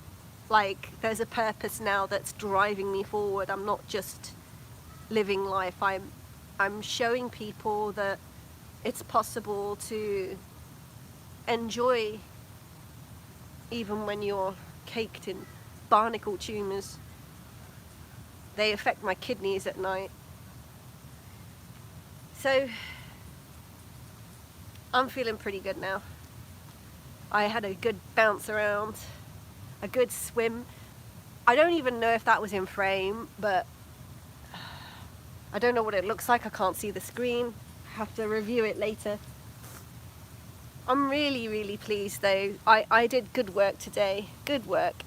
A: like there's a purpose now that's driving me forward. I'm not just living life. I'm showing people that it's possible to enjoy even when you're caked in barnacle tumors. They affect my kidneys at night. So I'm feeling pretty good now. I had a good bounce around, a good swim. I don't even know if that was in frame, but I don't know what it looks like. I can't see the screen. I have to review it later. I'm really, really pleased though. I did good work today, good work.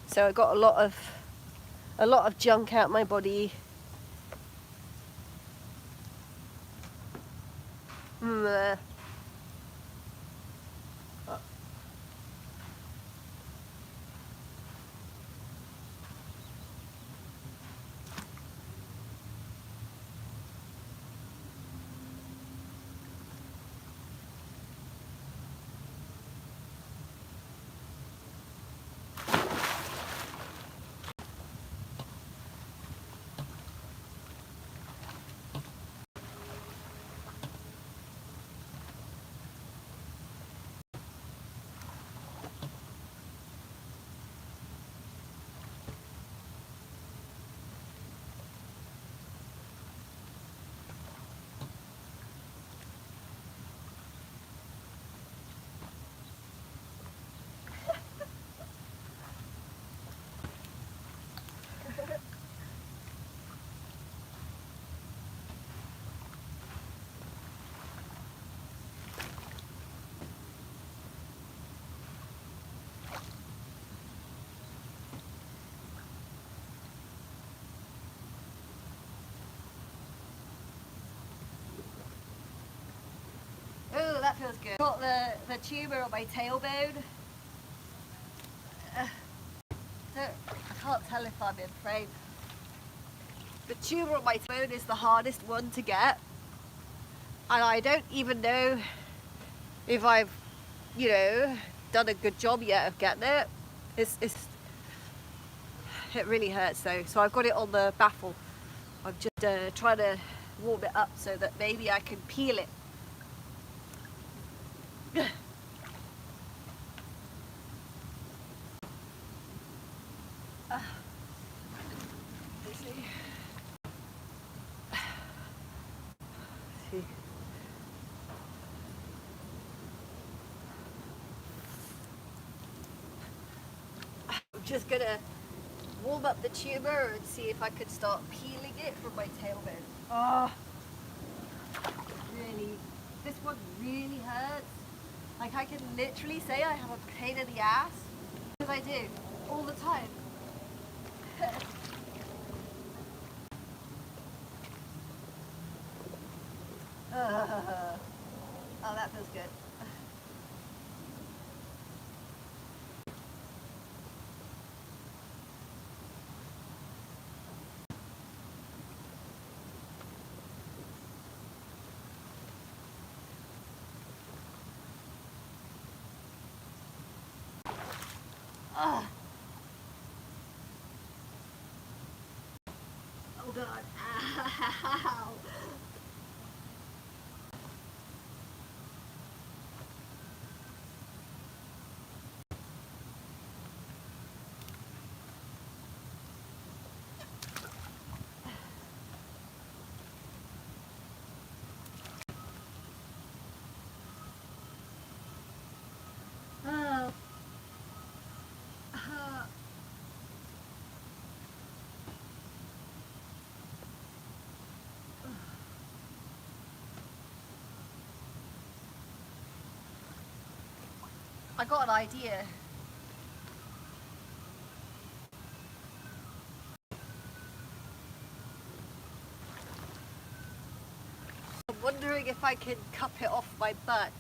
A: So I got a lot of junk out my body. Mm. Oh, that feels good. Got the tumor on my tailbone. I can't tell if I'm in frame. The tumor on my tailbone is the hardest one to get, and I don't even know if I've, done a good job yet of getting it. It really hurts though. So I've got it on the baffle. I'm just trying to warm it up so that maybe I can peel it. I'm just gonna warm up the tumor and see if I could start peeling it from my tailbone. Oh, really, this one really hurts. Like I can literally say I have a pain in the ass, because I do, all the time. Oh, that feels good. Oh God. Ow. Oh. I got an idea. I'm wondering if I can cup it off my butt.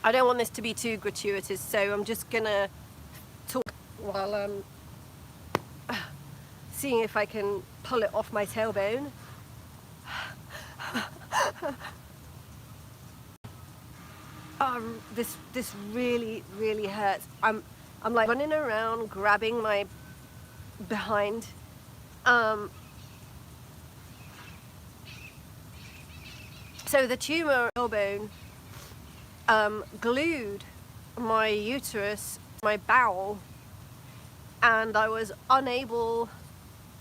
A: I don't want this to be too gratuitous, so I'm just gonna talk while I'm seeing if I can pull it off my tailbone. This really, really hurts. I'm like running around grabbing my behind. So the tumor tailbone glued my uterus, my bowel, and I was unable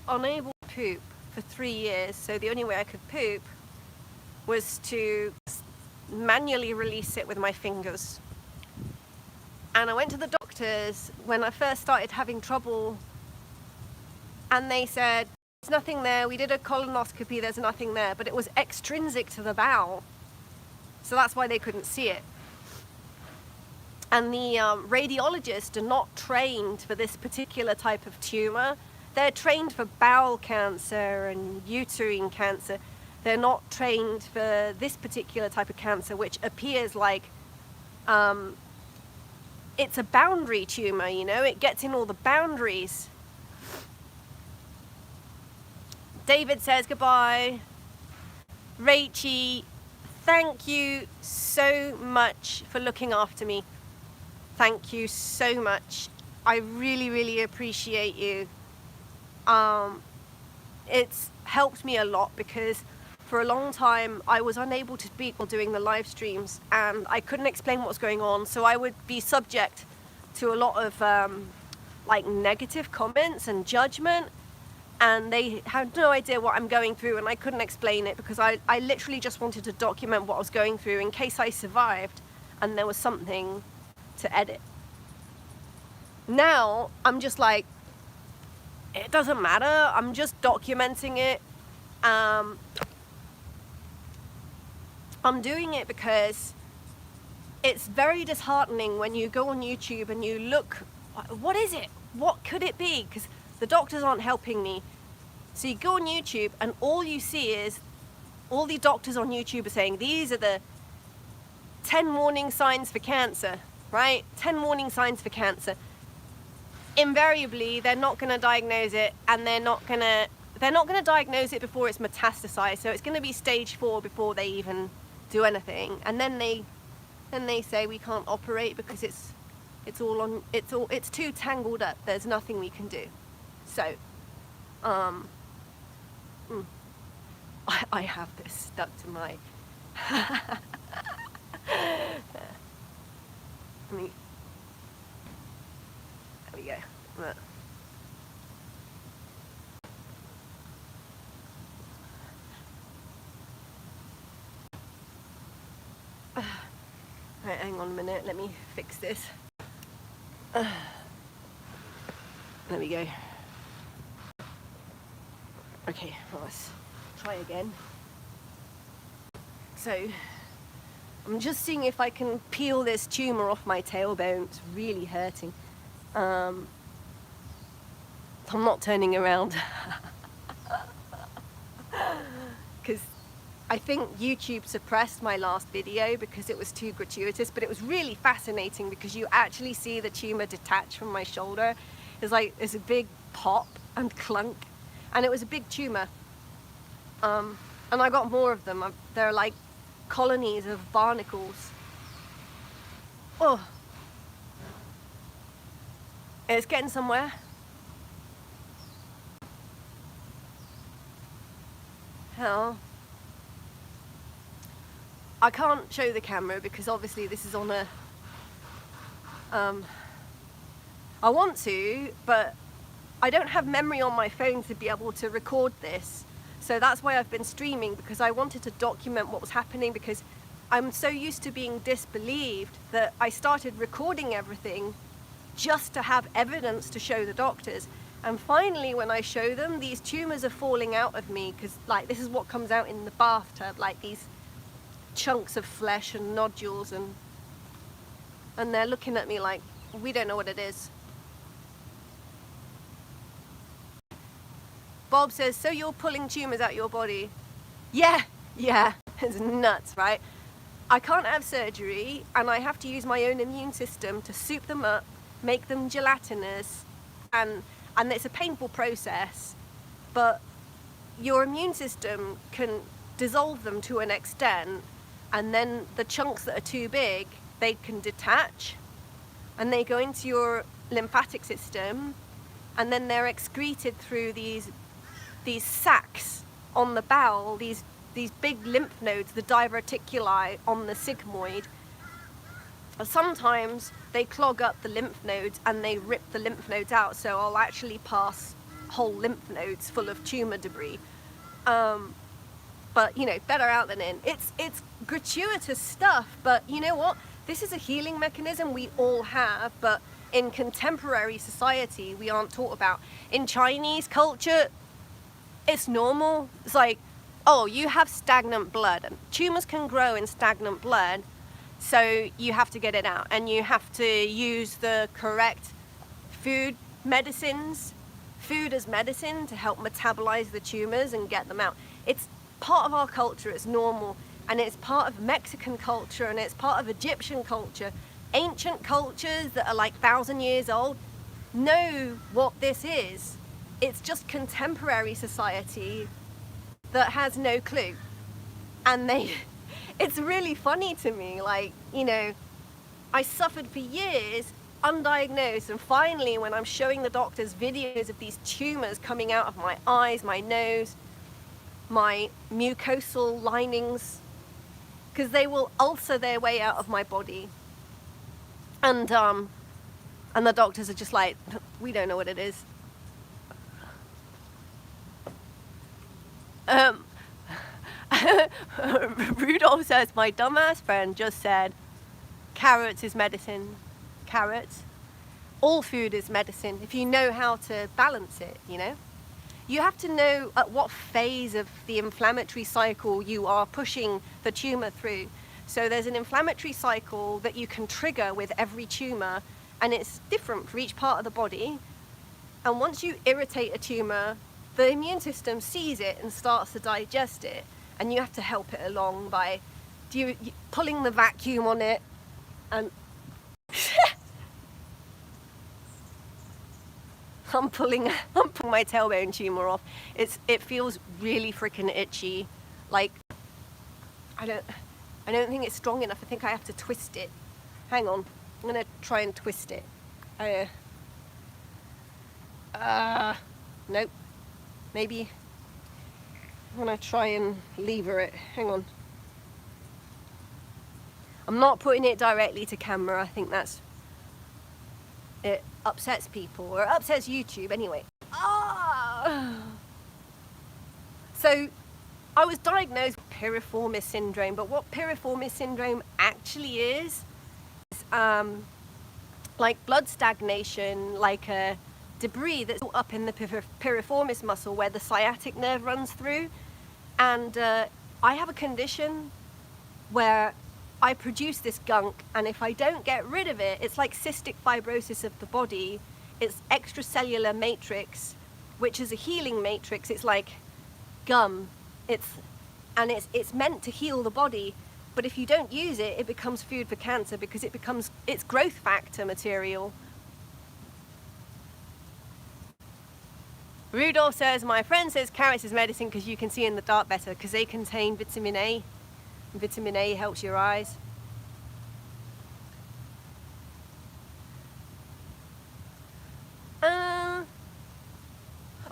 A: to poop for 3 years. So the only way I could poop was to manually release it with my fingers. And I went to the doctors when I first started having trouble, and they said, there's nothing there. We did a colonoscopy, there's nothing there, but it was extrinsic to the bowel. So that's why they couldn't see it. And the radiologists are not trained for this particular type of tumor. They're trained for bowel cancer and uterine cancer. They're not trained for this particular type of cancer, which appears like it's a boundary tumor, you know, it gets in all the boundaries. David says goodbye. Rachie, thank you so much for looking after me. Thank you so much. I really, really appreciate you. It's helped me a lot because for a long time I was unable to speak while doing the live streams, and I couldn't explain what was going on, so I would be subject to a lot of like negative comments and judgment, and they had no idea what I'm going through, and I couldn't explain it because I literally just wanted to document what I was going through in case I survived and there was something to edit. Now I'm just like, it doesn't matter, I'm just documenting it. I'm doing it because it's very disheartening when you go on YouTube and you look, what is it? What could it be? Because the doctors aren't helping me. So you go on YouTube and all you see is all the doctors on YouTube are saying, these are the 10 warning signs for cancer, right? 10 warning signs for cancer. Invariably, they're not going to diagnose it, and they're not going to diagnose it before it's metastasized. So it's going to be stage 4 before they even do anything, and then they say we can't operate because it's too tangled up. There's nothing we can do. So, I have this stuck to my. There we go. Right, hang on a minute, let me fix this. There we go. Okay, well, let's try again. So, I'm just seeing if I can peel this tumor off my tailbone. It's really hurting. I'm not turning around. Because I think YouTube suppressed my last video because it was too gratuitous, but it was really fascinating because you actually see the tumor detach from my shoulder. It's like, there's a big pop and clunk, and it was a big tumor. And I got more of them. They're like colonies of barnacles. Oh, it's getting somewhere. Hell. I can't show the camera because obviously this is on a, I want to, but I don't have memory on my phone to be able to record this. So that's why I've been streaming, because I wanted to document what was happening, because I'm so used to being disbelieved that I started recording everything just to have evidence to show the doctors. And finally, when I show them, these tumors are falling out of me, because like this is what comes out in the bathtub, like these chunks of flesh and nodules, and they're looking at me like, we don't know what it is. Bob says, so you're pulling tumors out your body? Yeah, it's nuts, right? I can't have surgery, and I have to use my own immune system to soup them up, make them gelatinous, and it's a painful process, but your immune system can dissolve them to an extent, and then the chunks that are too big, they can detach, and they go into your lymphatic system, and then they're excreted through these sacs on the bowel, these big lymph nodes, the diverticuli on the sigmoid. Sometimes they clog up the lymph nodes and they rip the lymph nodes out, so I'll actually pass whole lymph nodes full of tumor debris. But you know, better out than in. It's gratuitous stuff, but you know what? this is a healing mechanism we all have, but in contemporary society, we aren't taught about. In Chinese culture, it's normal. It's like, oh, you have stagnant blood. And tumors can grow in stagnant blood, so you have to get it out. And you have to use the correct food as medicine to help metabolize the tumors and get them out. It's part of our culture, it's normal. And it's part of Mexican culture, and it's part of Egyptian culture. Ancient cultures that are like 1,000 years old know what this is. It's just contemporary society that has no clue. And it's really funny to me, like, you know, I suffered for years undiagnosed, and finally when I'm showing the doctors videos of these tumors coming out of my eyes, my nose, my mucosal linings, because they will ulcer their way out of my body. And the doctors are just like, we don't know what it is. Rudolph says, my dumbass friend just said, carrots is medicine. Carrots. All food is medicine if you know how to balance it, you know? You have to know at what phase of the inflammatory cycle you are pushing the tumor through. So there's an inflammatory cycle that you can trigger with every tumor, and it's different for each part of the body. And once you irritate a tumor, the immune system sees it and starts to digest it, and you have to help it along by pulling the vacuum on it and I'm pulling my tailbone tumor off. It feels really freaking itchy. Like, I don't think it's strong enough. I think I have to twist it. Hang on, I'm gonna try and twist it. Nope. Maybe I'm gonna try and lever it. Hang on. I'm not putting it directly to camera. I think it upsets people, or it upsets YouTube anyway. So I was diagnosed with piriformis syndrome, but what piriformis syndrome actually is like blood stagnation, like a debris that's up in the piriformis muscle where the sciatic nerve runs through. And I have a condition where I produce this gunk, and if I don't get rid of it, it's like cystic fibrosis of the body. It's extracellular matrix, which is a healing matrix. It's like gum. It's meant to heal the body, but if you don't use it, it becomes food for cancer because it's growth factor material. Rudolph says, my friend says carrots is medicine because you can see in the dark better because they contain vitamin A. Vitamin A helps your eyes.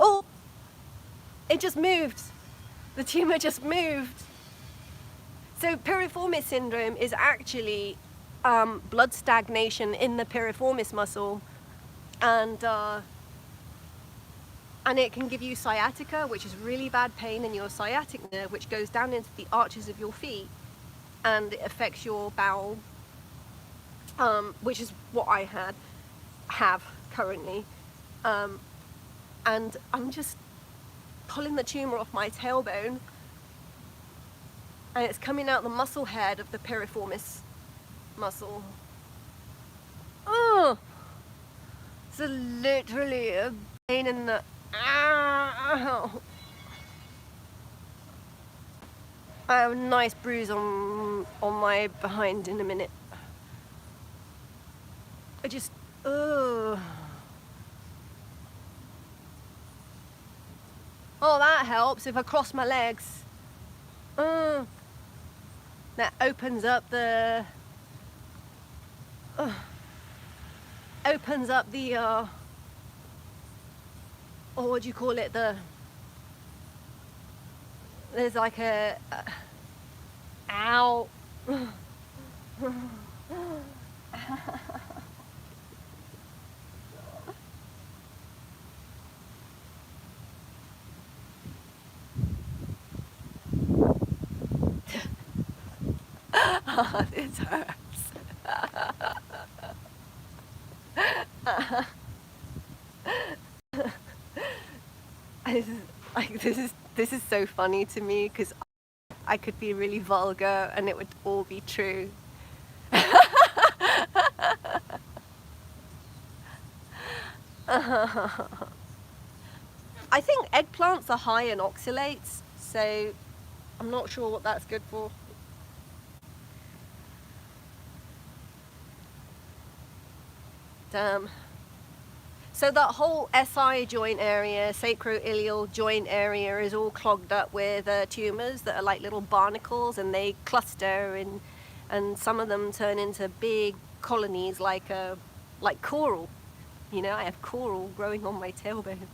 A: Oh, it just moved. The tumor just moved. So piriformis syndrome is actually blood stagnation in the piriformis muscle, and it can give you sciatica, which is really bad pain in your sciatic nerve, which goes down into the arches of your feet, and it affects your bowel, which is what I have currently. And I'm just pulling the tumor off my tailbone, and it's coming out the muscle head of the piriformis muscle. Oh, it's literally a pain in the ow. I have a nice bruise on my behind in a minute. I just Oh, that helps if I cross my legs. That opens up the or what do you call it, there's like a ow. This hurts. This is so funny to me because I could be really vulgar and it would all be true. I think eggplants are high in oxalates, so I'm not sure what that's good for. Damn. So that whole SI joint area, sacroiliac joint area, is all clogged up with tumors that are like little barnacles, and they cluster, and some of them turn into big colonies like coral. You know, I have coral growing on my tailbone.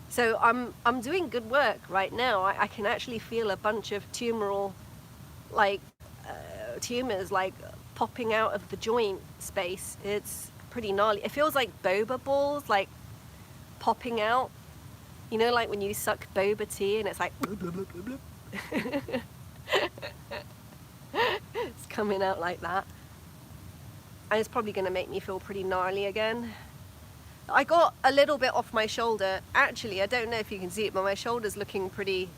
A: So I'm doing good work right now. I can actually feel a bunch of tumoral, like tumors, like popping out of the joint space. It's pretty gnarly. It feels like boba balls, like popping out. You know, like when you suck boba tea and it's like it's coming out like that. And it's probably going to make me feel pretty gnarly again. I got a little bit off my shoulder. Actually, I don't know if you can see it, but my shoulder's looking pretty...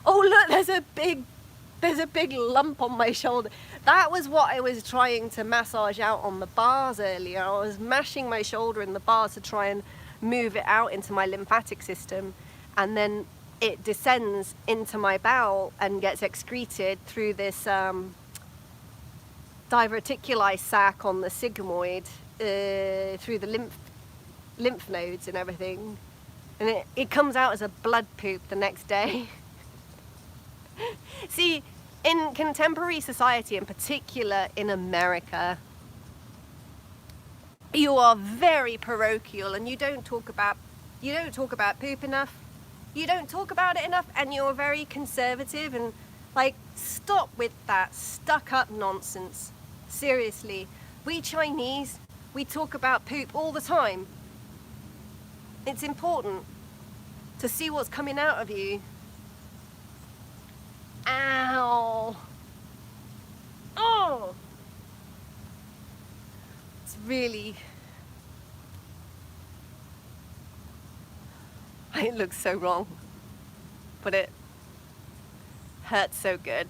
A: Oh look, there's a big lump on my shoulder. That was what I was trying to massage out on the bars earlier. I was mashing my shoulder in the bars to try and move it out into my lymphatic system, and then it descends into my bowel and gets excreted through this diverticuli sac on the sigmoid, through the lymph nodes and everything, and it comes out as a blood poop the next day. See, in contemporary society, in particular in America, you are very parochial, and you don't talk about poop enough. You don't talk about it enough, and you're very conservative, and like, stop with that stuck-up nonsense. Seriously, we Chinese, we talk about poop all the time. It's important to see what's coming out of you. Ow! Oh! It's really... It looks so wrong, but it hurts so good.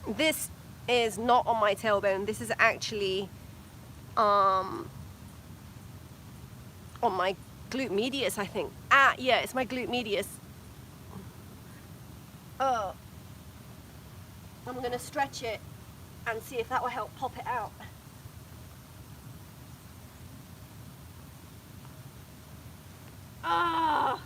A: This is not on my tailbone. This is actually on my glute medius, I think. Yeah, it's my glute medius. Oh, I'm gonna stretch it and see if that will help pop it out. Ah.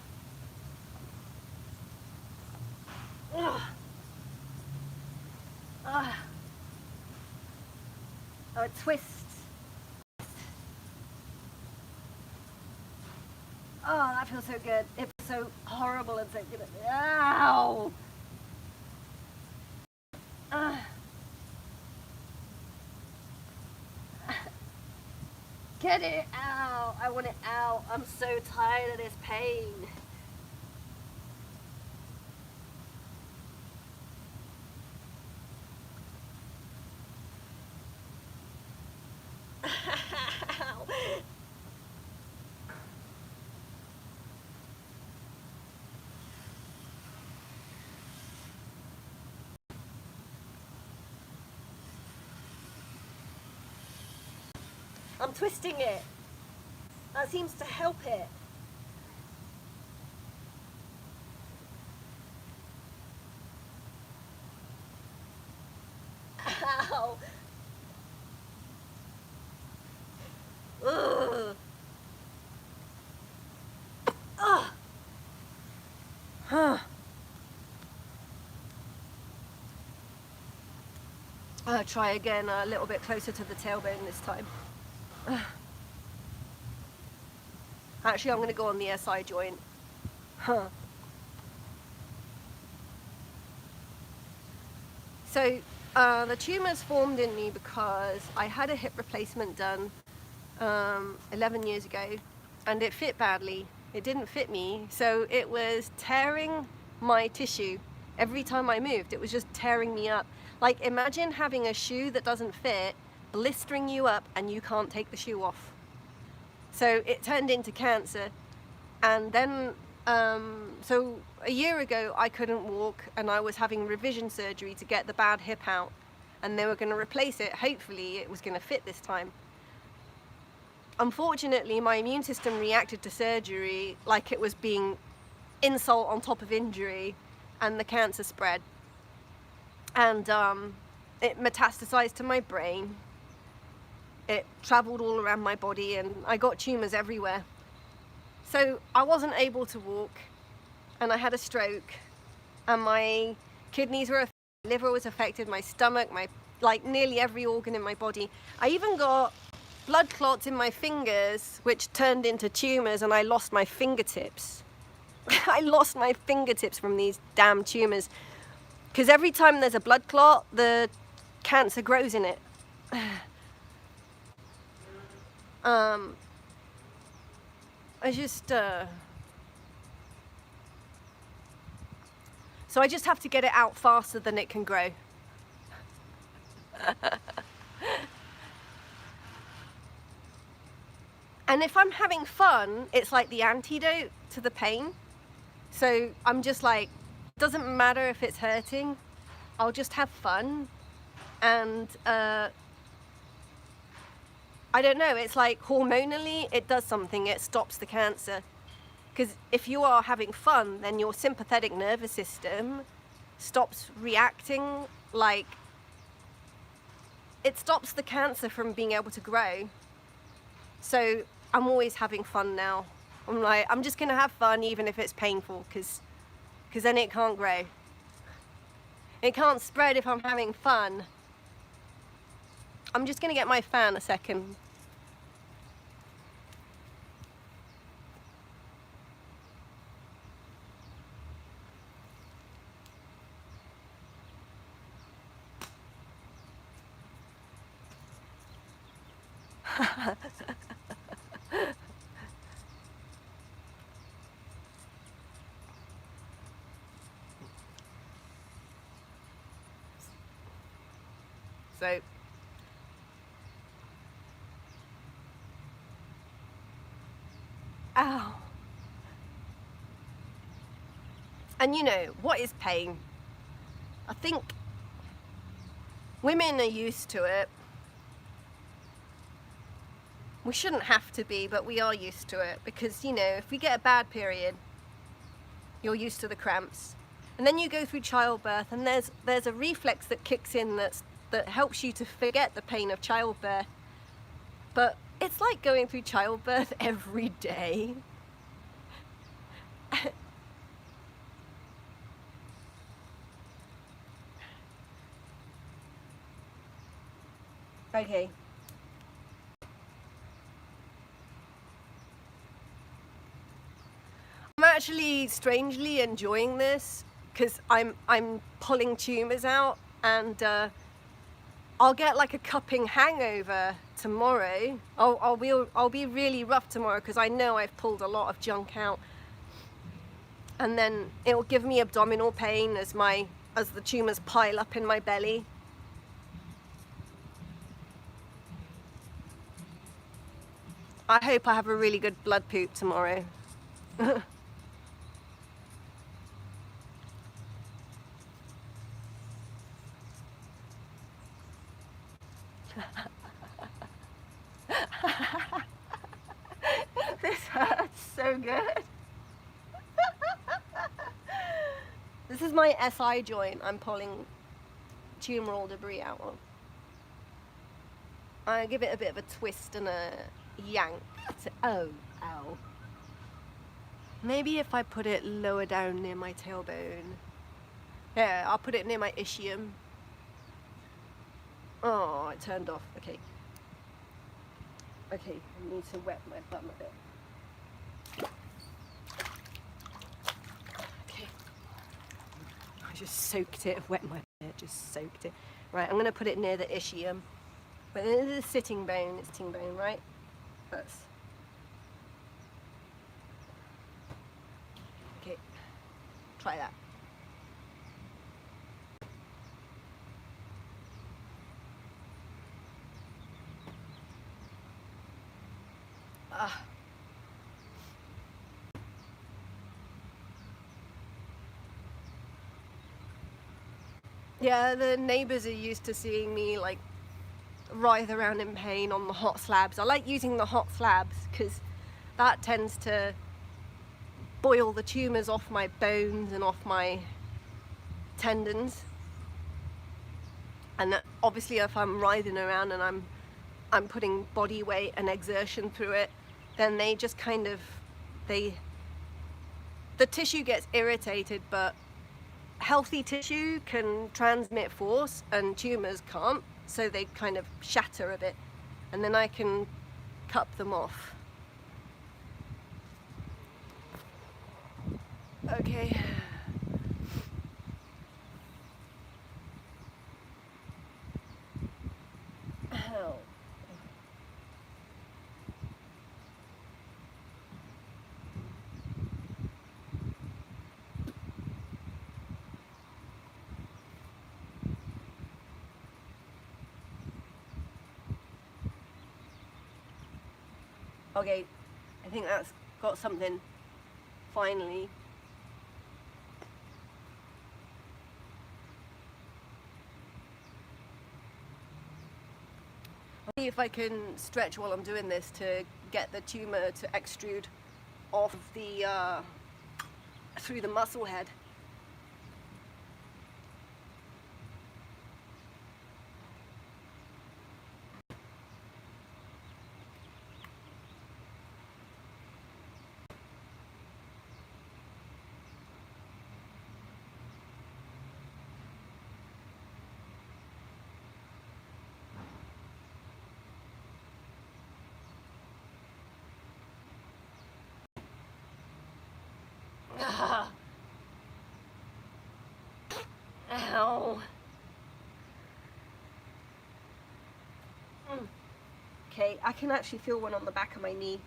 A: Oh, it twists. Oh, that feels so good. It feels so horrible and so good. Ow! Get it out! I want it out. I'm so tired of this pain. I'm twisting it. That seems to help it. Ow. Ugh. Ugh. Huh. I'll try again a little bit closer to the tailbone this time. Actually, I'm going to go on the SI joint. Huh. So the tumors formed in me because I had a hip replacement done 11 years ago, and it fit badly. It didn't fit me, so it was tearing my tissue. Every time I moved, it was just tearing me up. Like, imagine having a shoe that doesn't fit, blistering you up, and you can't take the shoe off. So it turned into cancer. And then, so a year ago, I couldn't walk, and I was having revision surgery to get the bad hip out. And they were going to replace it. Hopefully it was going to fit this time. Unfortunately, my immune system reacted to surgery like it was being insult on top of injury, and the cancer spread. And it metastasized to my brain. It traveled all around my body, and I got tumors everywhere. So I wasn't able to walk, and I had a stroke, and my kidneys were affected, my liver was affected, my stomach, like nearly every organ in my body. I even got blood clots in my fingers, which turned into tumors, and I lost my fingertips. I lost my fingertips from these damn tumors. Because every time there's a blood clot, the cancer grows in it. I just, so I just have to get it out faster than it can grow. And if I'm having fun, it's like the antidote to the pain. So I'm just like, it doesn't matter if it's hurting, I'll just have fun. And I don't know, it's like hormonally, it does something, it stops the cancer. Because if you are having fun, then your sympathetic nervous system stops reacting, like, it stops the cancer from being able to grow. So I'm always having fun now. I'm like, I'm just gonna have fun even if it's painful, because then it can't grow. It can't spread if I'm having fun. I'm just gonna get my fan a second. So ow. And you know, what is pain? I think women are used to it. We shouldn't have to be, but we are used to it, because, you know, if we get a bad period, you're used to the cramps. And then you go through childbirth, and there's a reflex that kicks in that helps you to forget the pain of childbirth. But it's like going through childbirth every day. Okay. I'm actually strangely enjoying this, because I'm pulling tumors out, and I'll get like a cupping hangover tomorrow. I'll be really rough tomorrow, because I know I've pulled a lot of junk out, and then it'll give me abdominal pain as the tumors pile up in my belly. I hope I have a really good blood poop tomorrow. This hurts so good. This is my SI joint I'm pulling tumoral debris out of. I give it a bit of a twist and a yank. Oh, ow. Maybe if I put it lower down near my tailbone. Yeah, I'll put it near my ischium. Oh, it turned off. Okay. Okay, I need to wet my bum a bit. Okay. I just soaked it, wet my bit, just soaked it. Right, I'm going to put it near the ischium. But this is a sitting bone, it's sitting bone, right? That's... Okay, try that. Yeah, the neighbors are used to seeing me like writhe around in pain on the hot slabs. I like using the hot slabs because that tends to boil the tumors off my bones and off my tendons. And obviously if I'm writhing around and I'm putting body weight and exertion through it, then they just kind of, the tissue gets irritated, but healthy tissue can transmit force and tumors can't, so they kind of shatter a bit, and then I can cup them off. Okay. Ow. Okay, I think that's got something, finally. I'll see if I can stretch while I'm doing this to get the tumor to extrude off the, through the muscle head. Ow. Okay, I can actually feel one on the back of my knee.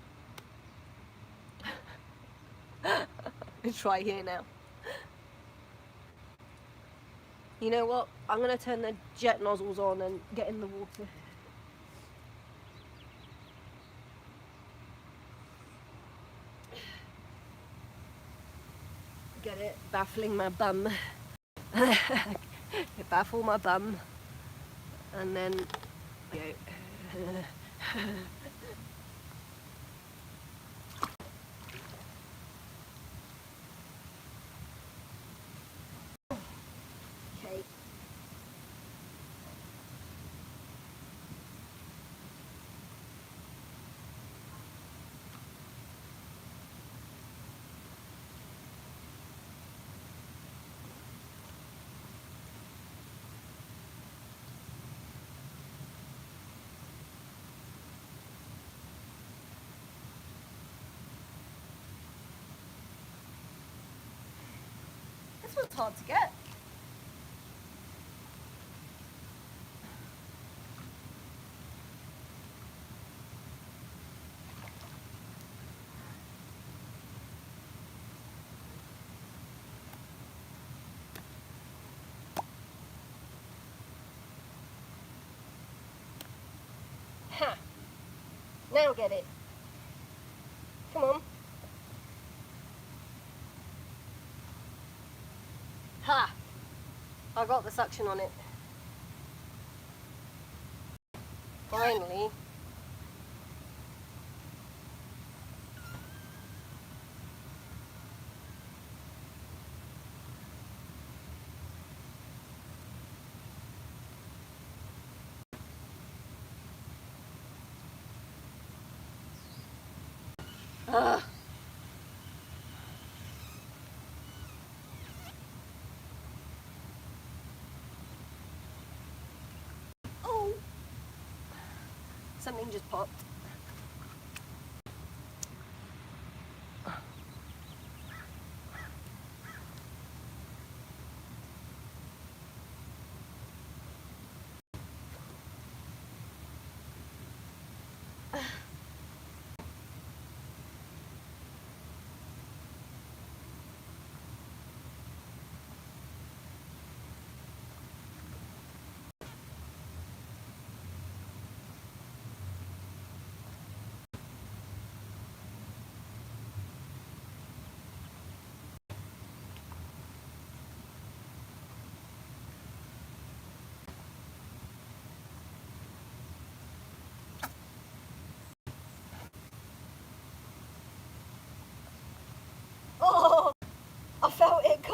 A: Let's try here now. You know what? I'm going to turn the jet nozzles on and get in the water. Get it? Baffling my bum. Baffle my bum. And then go. Okay. This one's hard to get. Ha! Now get it. Come on. Ha! I got the suction on it. Finally. Ugh. Oh! Something just popped.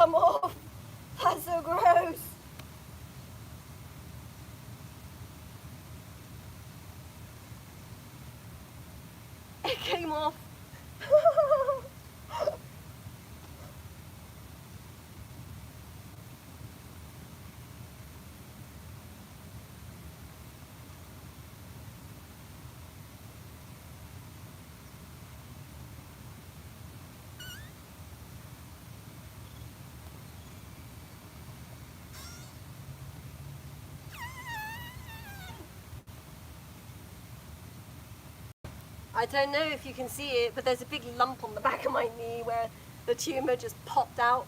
A: come off. That's so gross. It came off. I don't know if you can see it, but there's a big lump on the back of my knee where the tumour just popped out.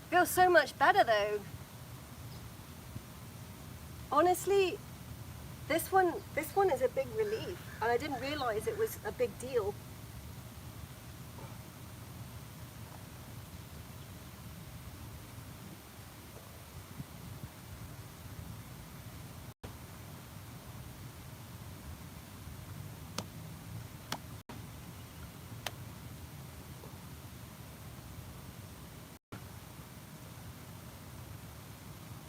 A: Feels so much better though. Honestly, this one is a big relief, and I didn't realise it was a big deal.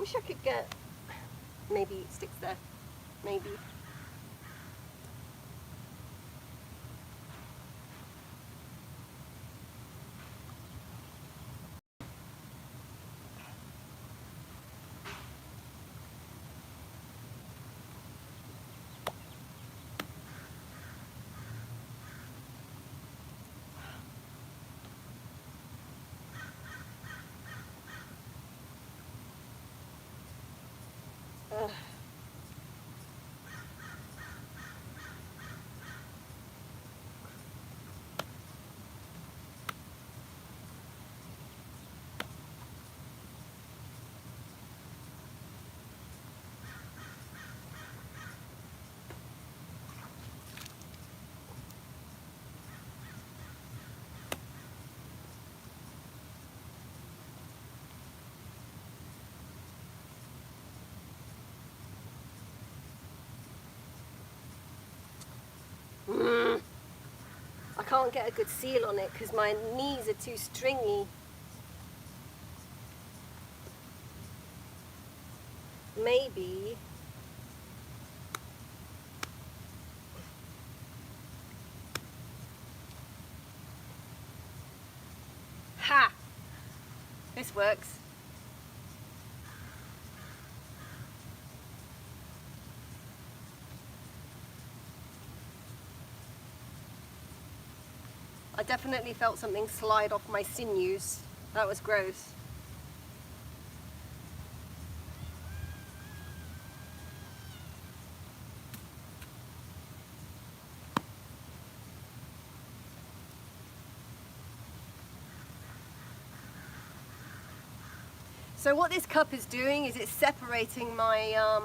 A: Wish I could get, maybe it sticks there, maybe. I can't get a good seal on it because my knees are too stringy. Maybe. Ha! This works. I definitely felt something slide off my sinews. That was gross. So what this cup is doing is it's separating my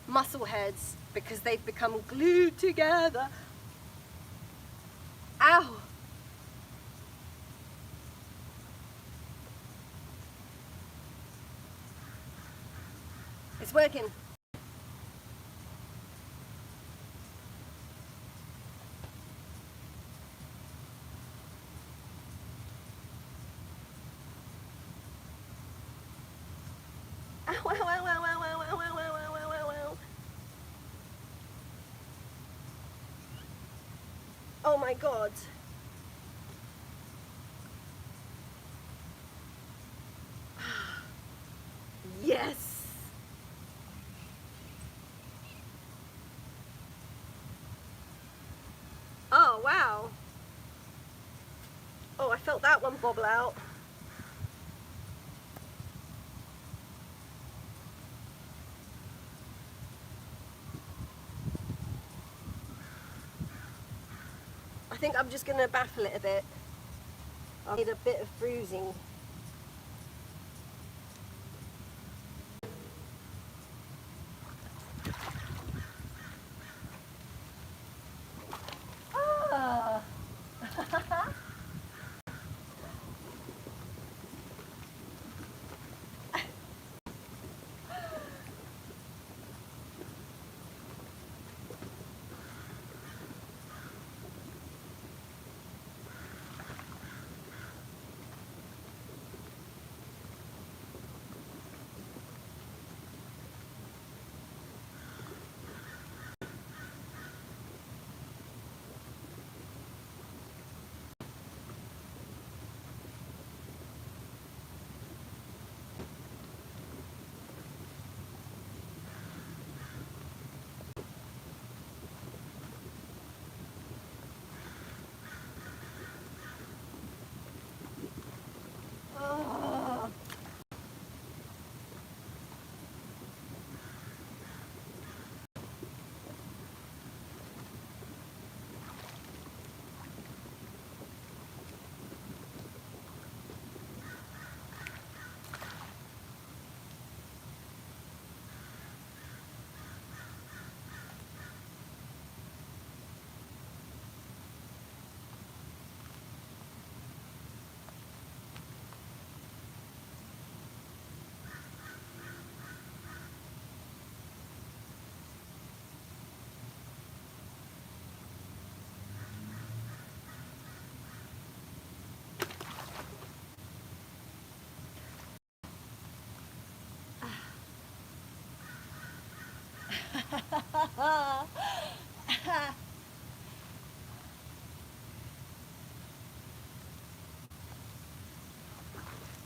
A: muscle heads because they've become glued together. Ow! It's working. Ow, ow, ow, ow, ow, ow, ow, ow, ow, ow, ow, ow. Oh my God. Yes. Oh, wow. Oh, I felt that one bobble out. I think I'm just going to baffle it a bit. I need a bit of bruising.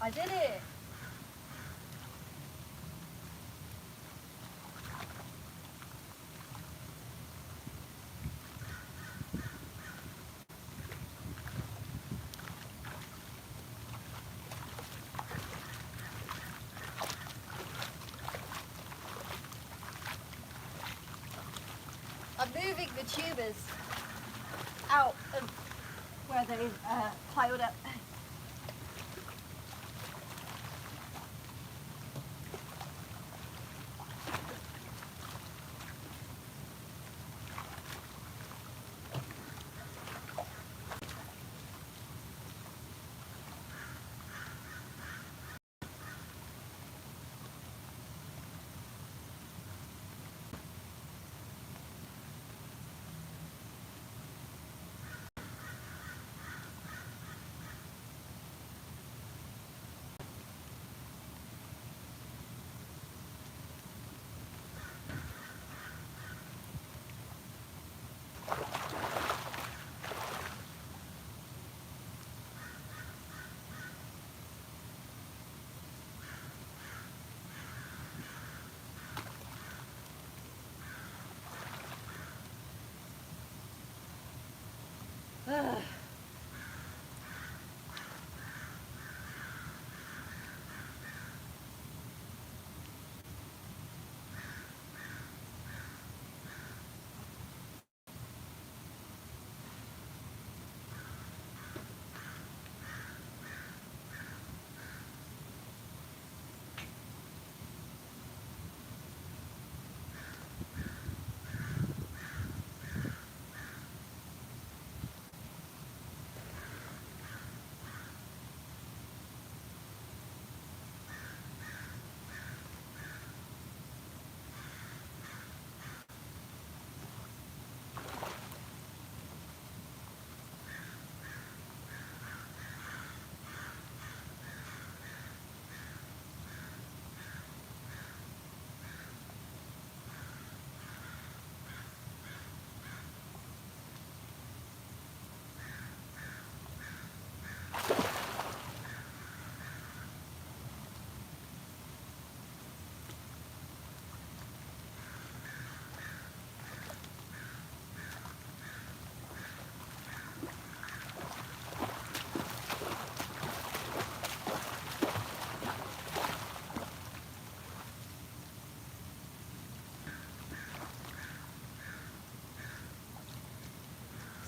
A: I did it. I'm moving the tumors out of where they've piled up.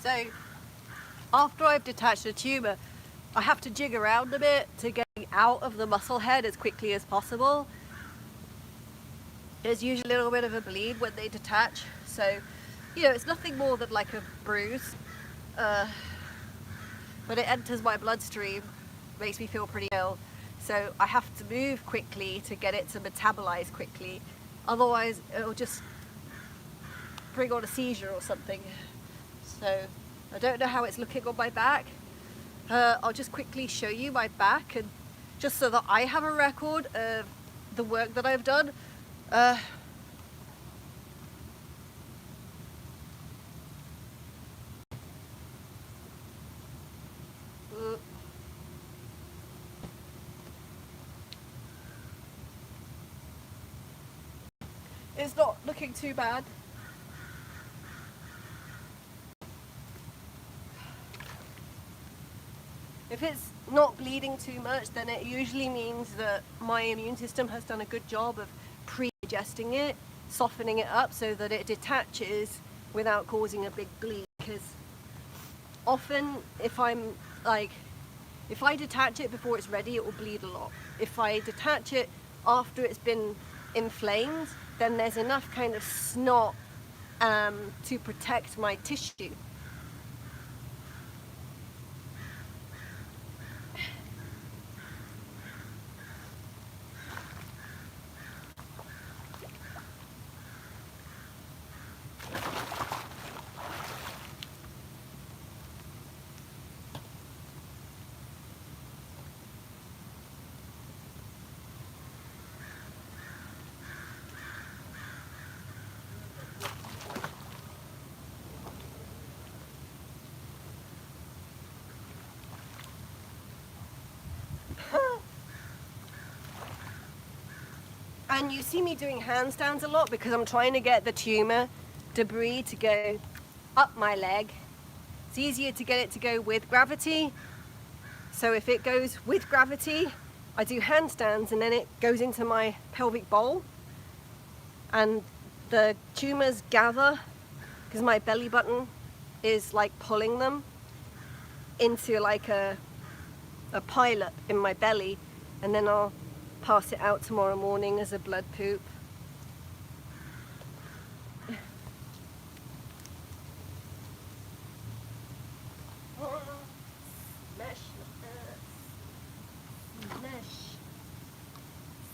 A: So after I've detached the tumour, I have to jig around a bit to get out of the muscle head as quickly as possible. There's usually a little bit of a bleed when they detach, so it's nothing more than like a bruise, but it enters my bloodstream, makes me feel pretty ill, so I have to move quickly to get it to metabolize quickly, otherwise it'll just bring on a seizure or something. So I don't know how it's looking on my back. I'll just quickly show you my back, and just so that I have a record of the work that I've done. It's not looking too bad. If it's not bleeding too much, then it usually means that my immune system has done a good job of pre-digesting it, softening it up so that it detaches without causing a big bleed. Because often if I detach it before it's ready, it will bleed a lot. If I detach it after it's been inflamed, then there's enough kind of snot to protect my tissue. And you see me doing handstands a lot because I'm trying to get the tumor debris to go up my leg. It's easier to get it to go with gravity. So if it goes with gravity, I do handstands and then it goes into my pelvic bowl. And the tumors gather because my belly button is like pulling them into like a pilot in my belly, and then I'll pass it out tomorrow morning as a blood poop.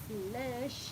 A: Smash.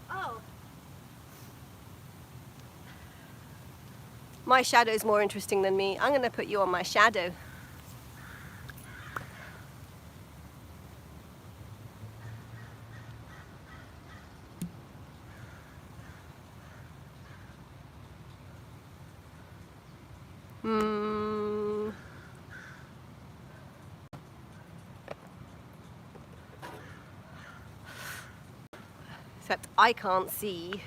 A: Oh. My shadow's more interesting than me. I'm going to put you on my shadow. Except I can't see.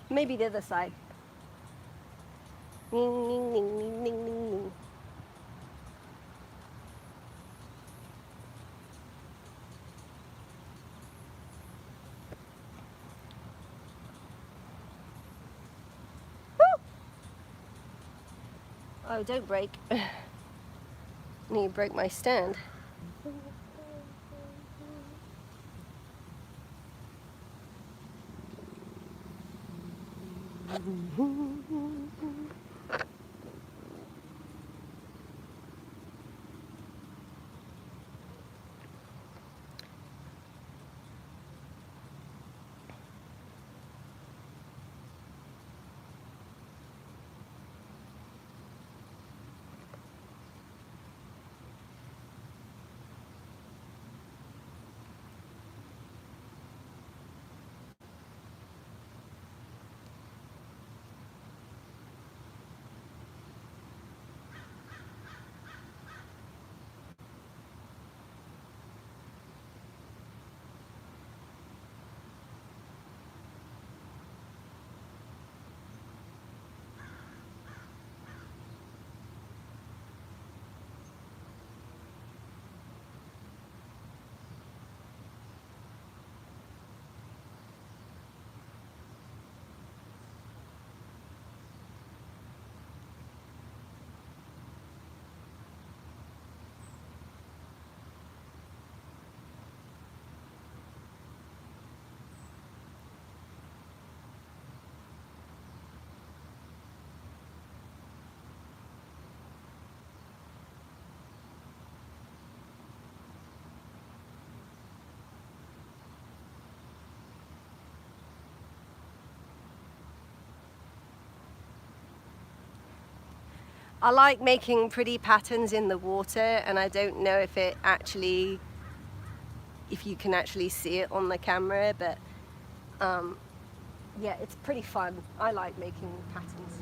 A: Maybe the other side. Ning, ning, ning, ning, ning, ning, ning. Oh, don't break. Need to break my stand. I like making pretty patterns in the water, and I don't know if you can actually see it on the camera, but yeah, it's pretty fun. I like making patterns.